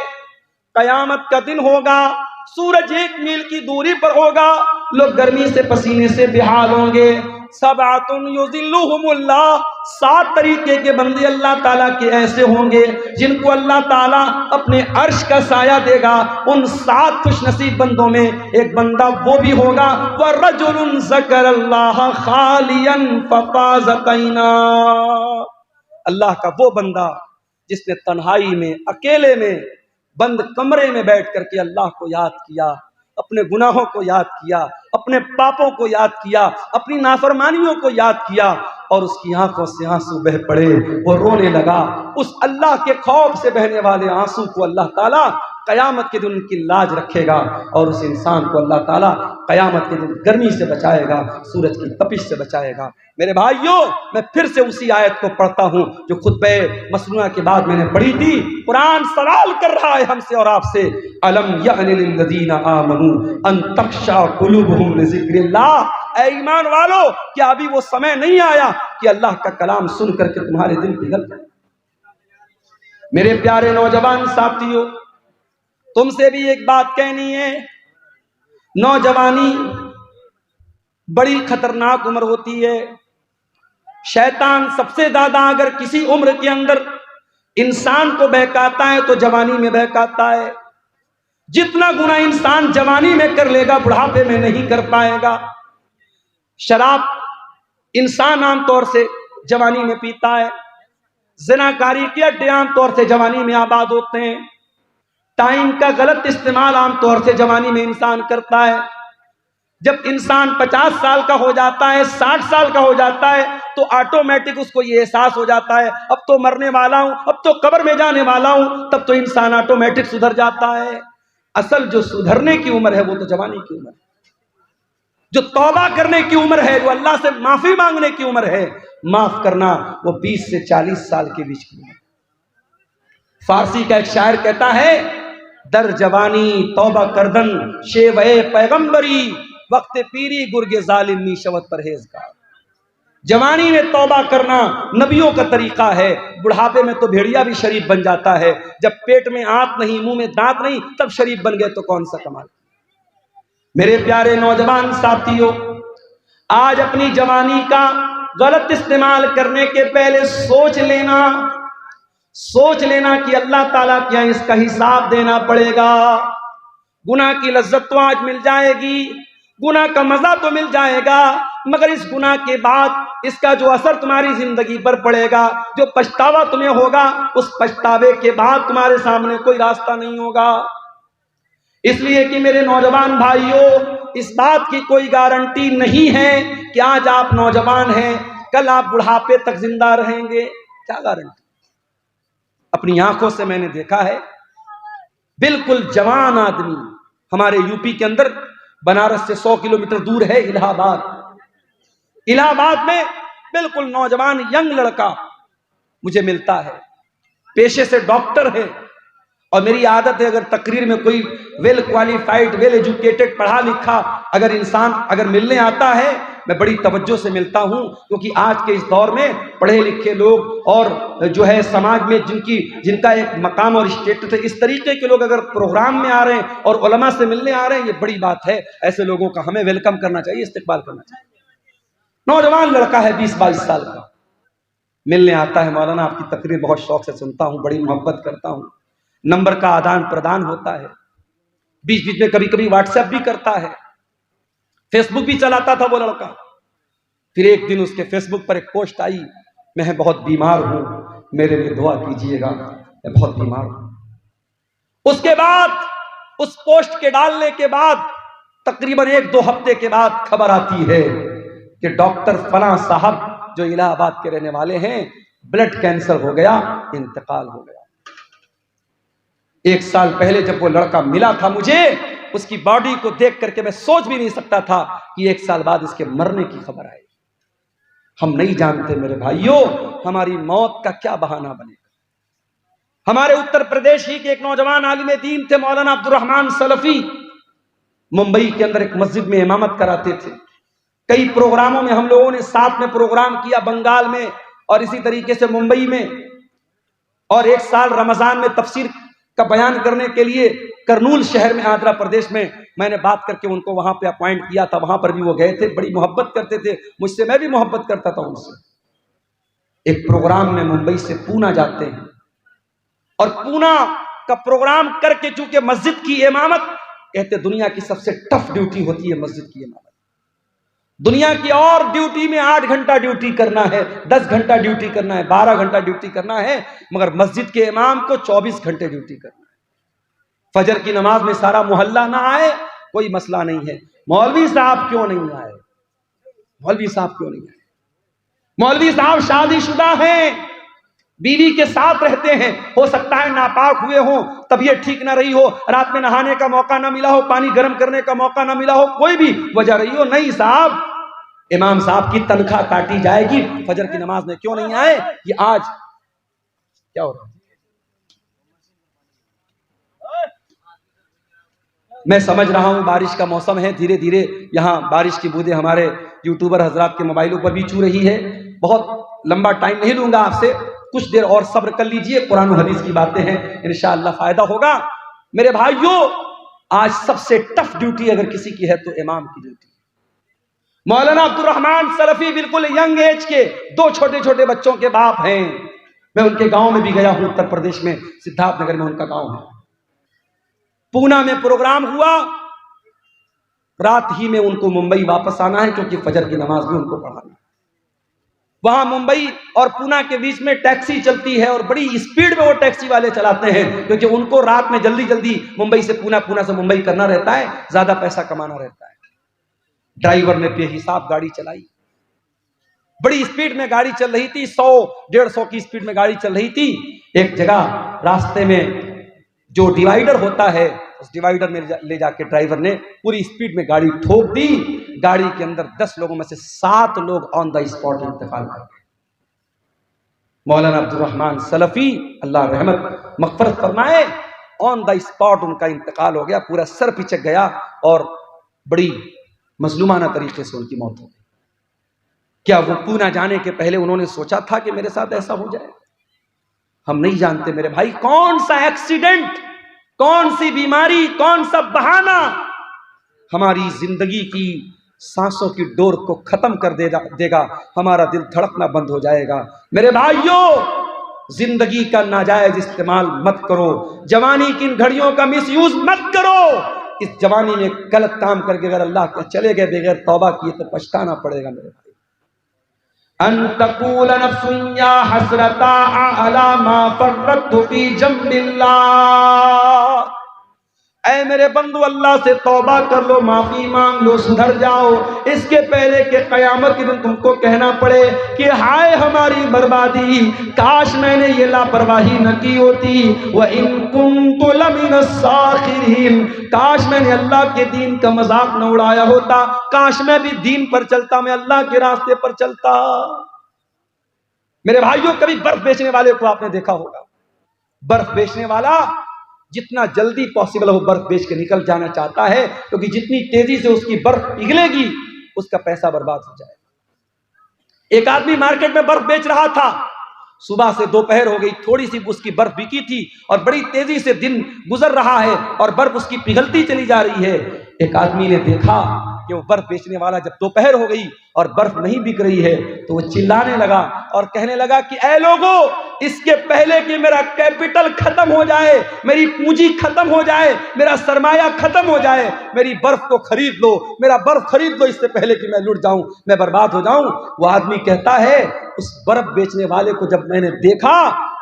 قیامت کا دن ہوگا، سورج 1 میل کی دوری پر ہوگا، لوگ گرمی سے پسینے سے بے حال ہوں گے، سبعۃ یظلھم اللہ، 7 طریقے کے بندے اللہ تعالیٰ کے ایسے ہوں گے جن کو اللہ تعالیٰ اپنے عرش کا سایہ دے گا۔ ان 7 خوش نصیب بندوں میں ایک بندہ وہ بھی ہوگا وَرَجُلٌ ذَكَرَ اللَّهَ خَالِيًا فَفَاضَتْ عَيْنَاهُ، اللہ کا وہ بندہ جس نے تنہائی میں، اکیلے میں، بند کمرے میں بیٹھ کر کے اللہ کو یاد کیا، اپنے گناہوں کو یاد کیا، اپنے پاپوں کو یاد کیا، اپنی نافرمانیوں کو یاد کیا، اور اس کی آنکھوں سے آنسو بہ پڑے، وہ رونے لگا۔ اس اللہ کے خوف سے بہنے والے آنسو کو اللہ تعالیٰ قیامت کے دن ان کی لاج رکھے گا، اور اس انسان کو اللہ تعالیٰ قیامت کے دن گرمی سے بچائے گا، سورج کی تپش سے بچائے گا۔ میرے بھائیوں، میں پھر سے اسی آیت کو پڑھتا ہوں جو خطبہ مسنونہ کے بعد میں نے پڑھی تھی۔ قرآن سوال کر رہا ہے ہم سے اور آپ سے، الم یعن للذین آمنوا ان تخشع قلوبہم لذکر اللہ، اے ایمان والو، کیا ابھی وہ سمے نہیں آیا کہ اللہ کا کلام سن کر کے تمہارے دل پگھل جائے؟ میرے پیارے نوجوان ساتھیوں، تم سے بھی ایک بات کہنی ہے، نوجوانی بڑی خطرناک عمر ہوتی ہے۔ شیطان سب سے زیادہ اگر کسی عمر کے اندر انسان کو بہکاتا ہے تو جوانی میں بہکاتا ہے۔ جتنا گناہ انسان جوانی میں کر لے گا بڑھاپے میں نہیں کر پائے گا۔ شراب انسان عام طور سے جوانی میں پیتا ہے، زناکاری کے اڈے عام طور سے جوانی میں آباد ہوتے ہیں، ٹائم کا غلط استعمال عام طور سے جوانی میں انسان کرتا ہے۔ جب انسان 50 سال کا ہو جاتا ہے، 60 سال کا ہو جاتا ہے تو آٹومیٹک اس کو یہ احساس ہو جاتا ہے اب تو مرنے والا ہوں، اب تو قبر میں جانے والا ہوں، تب تو انسان آٹومیٹک سدھر جاتا ہے۔ اصل جو سدھرنے کی عمر ہے وہ تو جوانی کی عمر ہے، جو توبہ کرنے کی عمر ہے، جو اللہ سے معافی مانگنے کی عمر ہے، معاف کرنا، وہ 20 سے 40 سال کے بیچ کی عمر۔ فارسی کا ایک شاعر کہتا ہے، در جوانی توبہ کردن شیوہ پیغمبری، وقت پیری گرگ ظالم می شود پرہیزگار۔ جوانی میں توبہ کرنا نبیوں کا طریقہ ہے، بڑھاپے میں تو بھیڑیا بھی شریف بن جاتا ہے۔ جب پیٹ میں آنت نہیں، منہ میں دانت نہیں، تب شریف بن گئے تو کون سا کمال۔ میرے پیارے نوجوان ساتھیوں، آج اپنی جوانی کا غلط استعمال کرنے کے پہلے سوچ لینا کہ اللہ تعالیٰ کیا اس کا حساب دینا پڑے گا۔ گناہ کی لذت تو آج مل جائے گی، گناہ کا مزہ تو مل جائے گا، مگر اس گناہ کے بعد اس کا جو اثر تمہاری زندگی پر پڑے گا، جو پچھتاوا تمہیں ہوگا، اس پچھتاوے کے بعد تمہارے سامنے کوئی راستہ نہیں ہوگا۔ اس لیے کہ میرے نوجوان بھائیوں، اس بات کی کوئی گارنٹی نہیں ہے کہ آج آپ نوجوان ہیں کل آپ بڑھاپے تک زندہ رہیں گے۔ کیا گارنٹی؟ اپنی آنکھوں سے میں نے دیکھا ہے، بالکل جوان آدمی، ہمارے یو پی کے اندر بنارس سے 100 کلومیٹر دور ہے الہ آباد۔ الہ آباد میں بالکل نوجوان ینگ لڑکا مجھے ملتا ہے، پیشے سے ڈاکٹر ہے، اور میری عادت ہے اگر تقریر میں کوئی ویل کوالیفائڈ، ویل ایجوکیٹڈ، پڑھا لکھا اگر انسان اگر ملنے آتا ہے، میں بڑی توجہ سے ملتا ہوں، کیونکہ آج کے اس دور میں پڑھے لکھے لوگ اور جو ہے سماج میں جن کا ایک مقام اور اسٹیٹس ہے، اس طریقے کے لوگ اگر پروگرام میں آ رہے ہیں اور علماء سے ملنے آ رہے ہیں، یہ بڑی بات ہے۔ ایسے لوگوں کا ہمیں ویلکم کرنا چاہیے، استقبال کرنا چاہیے۔ نوجوان لڑکا ہے 20-22 سال کا، ملنے آتا ہے، مولانا آپ کی تقریر بہت شوق سے سنتا ہوں، بڑی محبت کرتا ہوں، نمبر کا آدان پردان ہوتا ہے، بیچ بیچ میں کبھی کبھی واٹس ایپ بھی کرتا ہے، فیس بک بھی چلاتا تھا وہ لڑکا۔ پھر ایک دن اس کے فیس بک پر ایک پوسٹ آئی، میں بہت بیمار ہوں، میرے لیے دعا کیجئے گا، میں بہت بیمار ہوں۔ اس کے بعد اس پوسٹ کے ڈالنے کے بعد تقریباً 1-2 ہفتے کے بعد خبر آتی ہے کہ ڈاکٹر فلاں صاحب جو الہ آباد کے رہنے والے ہیں، بلڈ کینسر ہو گیا، انتقال ہو گیا۔ 1 سال پہلے جب وہ لڑکا ملا تھا مجھے، اس کی باڈی کو دیکھ کر کے میں سوچ بھی نہیں سکتا تھا کہ 1 سال بعد اس کے مرنے کی خبر آئے۔ ہم نہیں جانتے میرے بھائیوں ہماری موت کا کیا بہانہ بنے گا۔ ہمارے اتر پردیش ہی کے ایک نوجوان عالم دین تھے، مولانا عبد الرحمن سلفی، ممبئی کے اندر ایک مسجد میں امامت کراتے تھے۔ کئی پروگراموں میں ہم لوگوں نے ساتھ میں پروگرام کیا، بنگال میں اور اسی طریقے سے ممبئی میں، اور 1 سال رمضان میں تفسیر کا بیان کرنے کے لیے کرنول شہر میں، آندھرا پردیش میں میں نے بات کر کے ان کو وہاں پہ اپوائنٹ کیا تھا، وہاں پر بھی وہ گئے تھے، بڑی محبت کرتے تھے مجھ سے، میں بھی محبت کرتا تھا ان سے۔ ایک پروگرام میں ممبئی سے پونا جاتے ہیں، اور پونا کا پروگرام کر کے چونکہ مسجد کی امامت کہتے دنیا کی سب سے ٹف ڈیوٹی ہوتی ہے مسجد کی امامت۔ دنیا کی اور ڈیوٹی میں 8 گھنٹہ ڈیوٹی کرنا ہے، 10 گھنٹہ ڈیوٹی کرنا ہے، 12 گھنٹہ ڈیوٹی کرنا ہے، مگر مسجد کے امام کو 24 گھنٹے ڈیوٹی کرنا ہے۔ فجر کی نماز میں سارا محلہ نہ آئے کوئی مسئلہ نہیں ہے، مولوی صاحب کیوں نہیں آئے، مولوی صاحب کیوں نہیں آئے، مولوی صاحب شادی شدہ ہیں، بیوی کے ساتھ رہتے ہیں، ہو سکتا ہے ناپاک ہوئے ہوں، طبیعت ٹھیک نہ رہی ہو، رات میں نہانے کا موقع نہ ملا ہو، پانی گرم کرنے کا موقع نہ ملا ہو، کوئی بھی وجہ رہی ہو، نہیں صاحب امام صاحب کی تنخواہ کاٹی جائے گی، فجر کی نماز میں کیوں نہیں آئے۔ یہ آج کیا ہو رہا ہے، میں سمجھ رہا ہوں بارش کا موسم ہے، دھیرے دھیرے یہاں بارش کی بوندیں ہمارے یوٹیوبر حضرات کے موبائلوں پر بھی چھو رہی ہے، بہت لمبا ٹائم نہیں لوں گا آپ سے، کچھ دیر اور صبر کر لیجئے، قرآن و حدیث کی باتیں ہیں، انشاءاللہ فائدہ ہوگا۔ میرے بھائیوں، آج سب سے ٹف ڈیوٹی اگر کسی کی ہے تو امام کی ڈیوٹی۔ مولانا عبد الرحمن سلفی بالکل ینگ ایج کے 2 چھوٹے چھوٹے بچوں کے باپ ہیں، میں ان کے گاؤں میں بھی گیا ہوں، اتر پردیش میں سدھارتھ نگر میں ان کا گاؤں ہے۔ پونا میں پروگرام ہوا، رات ہی میں ان کو ممبئی واپس آنا ہے کیونکہ فجر کی نماز بھی ان کو پڑھانی ہے۔ وہاں ممبئی اور پونا کے بیچ میں ٹیکسی چلتی ہے، اور بڑی اسپیڈ میں وہ ٹیکسی والے چلاتے ہیں کیونکہ ان کو رات میں جلدی جلدی ممبئی سے پونا، پونا سے ممبئی کرنا رہتا ہے، زیادہ پیسہ کمانا رہتا ہے۔ ڈرائیور نے بے حساب گاڑی چلائی، بڑی اسپیڈ میں گاڑی چل رہی تھی، 100-150 کی اسپیڈ میں گاڑی چل رہی تھی۔ ایک جگہ راستے میں جو ڈیوائیڈر ہوتا ہے، اس ڈیوائیڈر میں لے جا کے ڈرائیور نے پوری اسپیڈ میں گاڑی ٹھوک دی، گاڑی کے اندر 10 لوگوں میں سے 7 لوگ آن دا اسپاٹ انتقال کر گئے۔ مولانا عبد الرحمن سلفی اللہ رحمت مغفرت فرمائے، آن دا اسپاٹ ان کا انتقال ہو گیا، پورا سر پچک گیا، اور بڑی مظلومانہ طریقے سے ان کی موت ہو گئی۔ کیا وہ پونا جانے کے پہلے انہوں نے سوچا تھا کہ میرے ساتھ ایسا ہو جائے؟ ہم نہیں جانتے میرے بھائی، کون سا ایکسیڈنٹ، کون سی بیماری، کون سا بہانہ ہماری زندگی کی سانسوں کی ڈور کو ختم کر دے گا، ہمارا دل دھڑکنا بند ہو جائے گا۔ میرے بھائیوں، زندگی کا ناجائز استعمال مت کرو، جوانی کی ان گھڑیوں کا مس یوز مت کرو۔ اس جوانی میں غلط کام کر کے اگر اللہ کے چلے گئے بغیر توبہ کیے تو پچھتانا پڑے گا میرے بھائی۔ ان تقول نفس یا حسرتا علی ما فرطت فی جنب اللہ، اے میرے بندو اللہ سے توبہ کر لو، معافی مانگ لو، سدھر جاؤ، اس کے پہلے کہ قیامت کے دن تم کو کہنا پڑے کہ ہائے ہماری بربادی، کاش میں نے یہ لاپرواہی نہ کی ہوتی، وَإِن كُنتُ لَمِنَ السَّاخِرِينَ، کاش میں نے اللہ کے دین کا مذاق نہ اڑایا ہوتا، کاش میں بھی دین پر چلتا، میں اللہ کے راستے پر چلتا۔ میرے بھائیوں، کبھی برف بیچنے والے کو آپ نے دیکھا ہوگا، برف بیچنے والا جتنا جلدی پاسبل ہو برف بیچ کے نکل جانا چاہتا ہے، کیونکہ جتنی تیزی سے اس کی برف پگھلے گی اس کا پیسہ برباد ہو جائے گا۔ ایک آدمی مارکیٹ میں برف بیچ رہا تھا، صبح سے دوپہر ہو گئی، تھوڑی سی اس کی برف بکی تھی، اور بڑی تیزی سے دن گزر رہا ہے اور برف اس کی پگھلتی چلی جا رہی ہے۔ ایک آدمی نے دیکھا کہ وہ برف بیچنے والا جب دوپہر ہو گئی اور برف نہیں بک رہی ہے تو وہ چلانے لگا اور کہنے لگا کہ اے لوگو، اس کے پہلے کہ میرا کیپٹل ختم ہو جائے، میری پونجی ختم ہو جائے، میرا سرمایہ ختم ہو جائے، میری برف کو خرید لو، میرا برف خرید لو، اس سے پہلے کہ میں لٹ جاؤں، میں برباد ہو جاؤں۔ وہ آدمی کہتا ہے اس برف بیچنے والے کو جب میں نے دیکھا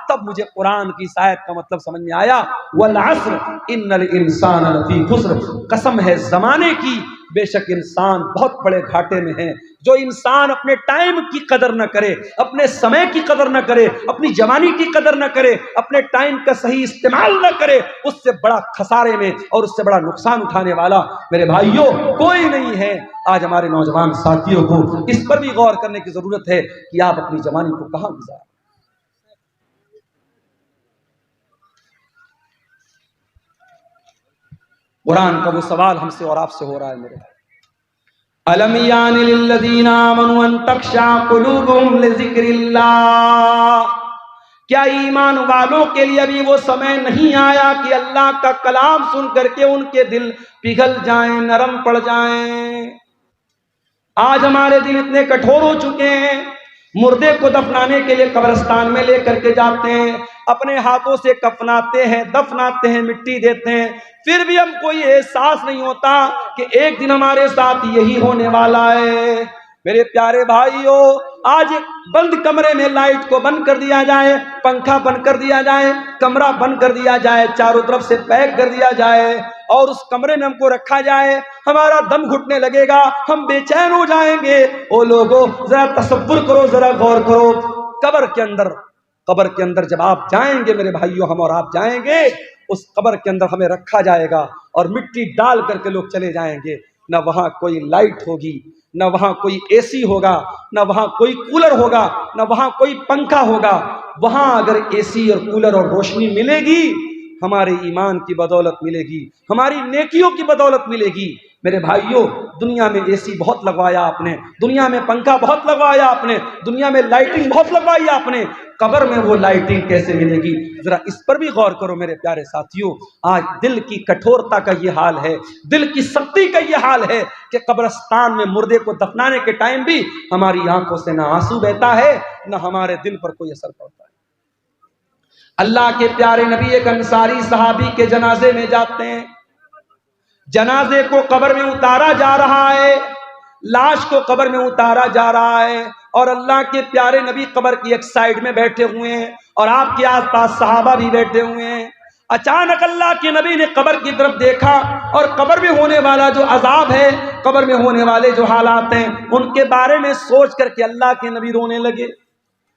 تب مجھے قرآن کی اس آیت کا مطلب سمجھ میں آیا، والعصر ان الانسان لفی خسر، قسم ہے زمانے کی، بے شک انسان بہت بڑے گھاٹے میں ہے۔ جو انسان اپنے ٹائم کی قدر نہ کرے، اپنے سمے کی قدر نہ کرے، اپنی جوانی کی قدر نہ کرے، اپنے ٹائم کا صحیح استعمال نہ کرے، اس سے بڑا خسارے میں اور اس سے بڑا نقصان اٹھانے والا میرے بھائیوں کوئی نہیں ہے۔ آج ہمارے نوجوان ساتھیوں کو اس پر بھی غور کرنے کی ضرورت ہے کہ آپ اپنی جوانی کو کہاں گزاریں۔ قرآن کا وہ سوال ہم سے اور آپ سے ہو رہا ہے میرے بھائی، أَلَمْ يَعْنِ لِلَّذِينَ آمَنُوا أَن تَخْشَعَ قُلُوبُهُمْ لِذِكْرِ اللَّهِ، کیا ایمان والوں کے لیے ابھی وہ سمے نہیں آیا کہ اللہ کا کلام سن کر کے ان کے دل پگھل جائیں، نرم پڑ جائیں؟ آج ہمارے دل اتنے کٹھور ہو چکے ہیں، مردے کو دفنانے کے لیے قبرستان میں لے کر کے جاتے ہیں، اپنے ہاتھوں سے کفناتے ہیں، دفناتے ہیں، مٹی دیتے ہیں، پھر بھی ہم کو یہ احساس نہیں ہوتا کہ ایک دن ہمارے ساتھ یہی ہونے والا ہے۔ میرے پیارے بھائیوں، آج بند کمرے میں لائٹ کو بند کر دیا جائے، پنکھا بند کر دیا جائے، کمرہ بند کر دیا جائے، چاروں طرف سے پیک کر دیا جائے اور اس کمرے میں ہم کو رکھا جائے، ہمارا دم گھٹنے لگے گا، ہم بے چین ہو جائیں گے۔ او لوگوں، ذرا تصور کرو، ذرا غور کرو، قبر کے اندر جب آپ جائیں گے میرے بھائیوں، ہم اور آپ جائیں گے، اس قبر کے اندر ہمیں رکھا جائے گا اور مٹی ڈال کر کے لوگ چلے جائیں گے۔ نہ وہاں کوئی لائٹ ہوگی، نہ وہاں کوئی اے سی ہوگا، نہ وہاں کوئی کولر ہوگا، نہ وہاں کوئی پنکھا ہوگا۔ وہاں اگر اے سی اور کولر اور روشنی ملے گی، ہمارے ایمان کی بدولت ملے گی، ہماری نیکیوں کی بدولت ملے گی۔ میرے بھائیوں، دنیا میں اے سی بہت لگوایا آپ نے، دنیا میں پنکھا بہت لگوایا آپ نے، دنیا میں لائٹنگ بہت لگوائی آپ نے، قبر میں وہ لائٹنگ کیسے ملے گی؟ ذرا اس پر بھی غور کرو میرے پیارے ساتھیوں۔ آج دل کی کٹھورتا کا یہ حال ہے، دل کی سختی کا یہ حال ہے کہ قبرستان میں مردے کو دفنانے کے ٹائم بھی ہماری آنکھوں سے نہ آنسو بہتا ہے، نہ ہمارے دل پر کوئی اثر پڑتا ہے۔ اللہ کے پیارے نبی ایک انصاری صحابی کے جنازے میں جاتے ہیں، جنازے کو قبر میں اتارا جا رہا ہے، لاش کو قبر میں اتارا جا رہا ہے، اور اللہ کے پیارے نبی قبر کی ایک سائیڈ میں بیٹھے ہوئے ہیں اور آپ کے آس پاس صحابہ بھی بیٹھے ہوئے ہیں۔ اچانک اللہ کے نبی نے قبر کی طرف دیکھا اور قبر میں ہونے والا جو عذاب ہے، قبر میں ہونے والے جو حالات ہیں، ان کے بارے میں سوچ کر کے اللہ کے نبی رونے لگے۔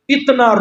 اتنا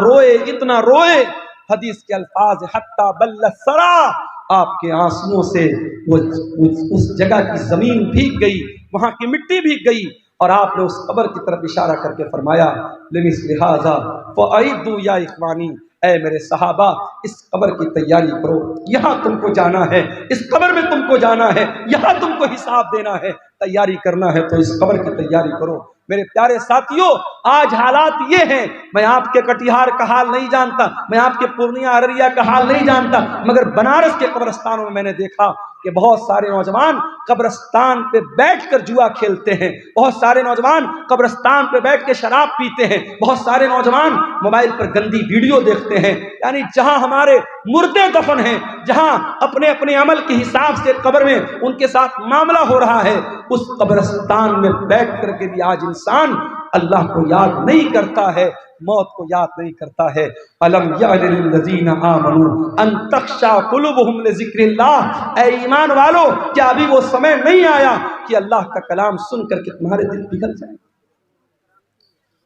روئے، حدیث کے الفاظ حتی بل الثری، آپ کے آنسوؤں سے اس جگہ کی زمین بھیگ گئی، وہاں کی مٹی بھیگ گئی، اور آپ نے اس قبر کی طرف اشارہ کر کے فرمایا لمثل ھذا فاعدوا یا اخوانی، اے میرے صحابہ، اس قبر کی تیاری کرو، یہاں تم کو جانا ہے، اس قبر میں تم کو جانا ہے، یہاں تم کو حساب دینا ہے، تیاری کرنا ہے تو اس قبر کی تیاری کرو۔ میرے پیارے ساتھیوں، آج حالات یہ ہیں، میں آپ کے کٹیہار کا حال نہیں جانتا، میں آپ کے پورنیہ ارریہ کا حال نہیں جانتا، مگر بنارس کے قبرستانوں میں میں نے دیکھا کہ بہت سارے نوجوان قبرستان پہ بیٹھ کر جوا کھیلتے ہیں، بہت سارے نوجوان قبرستان پہ بیٹھ کے شراب پیتے ہیں، بہت سارے نوجوان موبائل پر گندی ویڈیو دیکھتے ہیں۔ یعنی جہاں ہمارے مردے دفن ہیں، جہاں اپنے اپنے عمل کے حساب سے قبر میں ان کے ساتھ معاملہ ہو رہا ہے، اس قبرستان میں بیٹھ کر کے بھی آج انسان اللہ کو یاد نہیں کرتا ہے، موت کو یاد نہیں کرتا ہے۔ الم یعن للذین آمنوا ان تخشع قلوبہم لذکر اللہ، اے ایمان والو، کیا ابھی وہ سمے نہیں آیا کہ اللہ کا کلام سن کر کے تمہارے دل پگھل جائیں؟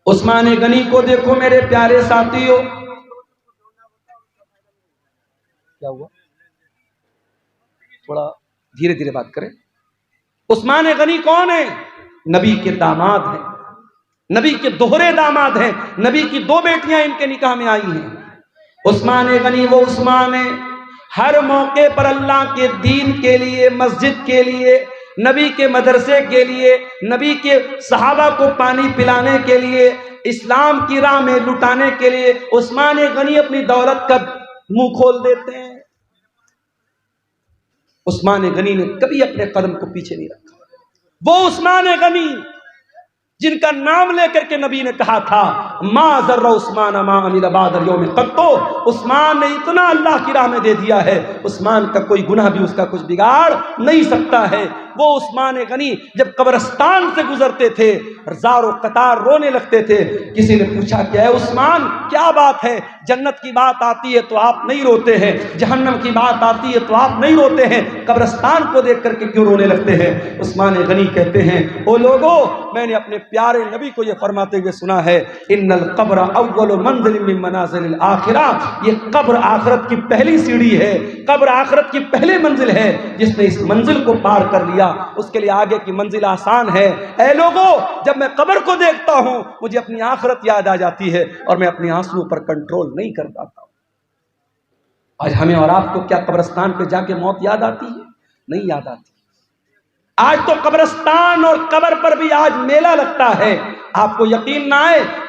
عثمان غنی کو دیکھو میرے پیارے ساتھیوں، کیا ہوا؟ تھوڑا دھیرے دھیرے بات کریں۔ عثمان غنی کون ہے؟ نبی کے داماد ہیں، نبی کے دوہرے داماد ہیں، نبی کی دو بیٹیاں ان کے نکاح میں آئی ہیں۔ عثمان غنی وہ عثمان ہے، ہر موقع پر اللہ کے دین کے لیے، مسجد کے لیے، نبی کے مدرسے کے لیے، نبی کے صحابہ کو پانی پلانے کے لیے، اسلام کی راہ میں لٹانے کے لیے عثمان غنی اپنی دولت کا منہ کھول دیتے ہیں۔ عثمان غنی نے کبھی اپنے قدم کو پیچھے نہیں رکھا۔ وہ عثمان غنی جن کا نام لے کر کے نبی نے کہا تھا ما ذر عثمان ما عمل بعد اليوم قط، عثمان نے اتنا اللہ کی راہ میں دے دیا ہے، عثمان کا کوئی گناہ بھی اس کا کچھ بگاڑ نہیں سکتا ہے۔ وہ عثمان غنی جب قبرستان سے گزرتے تھے، زار و قطار رونے لگتے تھے۔ کسی نے پوچھا کہ اے عثمان کیا بات ہے، جنت کی بات آتی ہے تو آپ نہیں روتے ہیں، جہنم کی بات آتی ہے تو آپ نہیں روتے ہیں، قبرستان کو دیکھ کر کے کیوں رونے لگتے ہیں؟ عثمان غنی کہتے ہیں او لوگو، میں نے اپنے پیارے نبی کو یہ فرماتے ہوئے سنا ہے ان القبر اول منزل من منازل الاخرہ، یہ قبر آخرت کی پہلی سیڑھی ہے، قبر آخرت کی پہلی منزل ہے، جس نے اس منزل کو پار کر لیا اس کے لیے آگے کی منزل آسان ہے۔ اے لوگو، جب میں قبر کو دیکھتا ہوں مجھے اپنی آخرت یاد آ جاتی ہے اور میں اپنے آنسوؤں پر کنٹرول نہیں کر پاتا ہوں۔ آج ہمیں اور آپ کو کیا قبرستان پہ جا کے موت یاد آتی ہے؟ نہیں یاد آتی۔ آج تو قبرستان اور قبر پر بھی آج میلہ لگتا ہے۔ آپ کو یقین نہ آئے،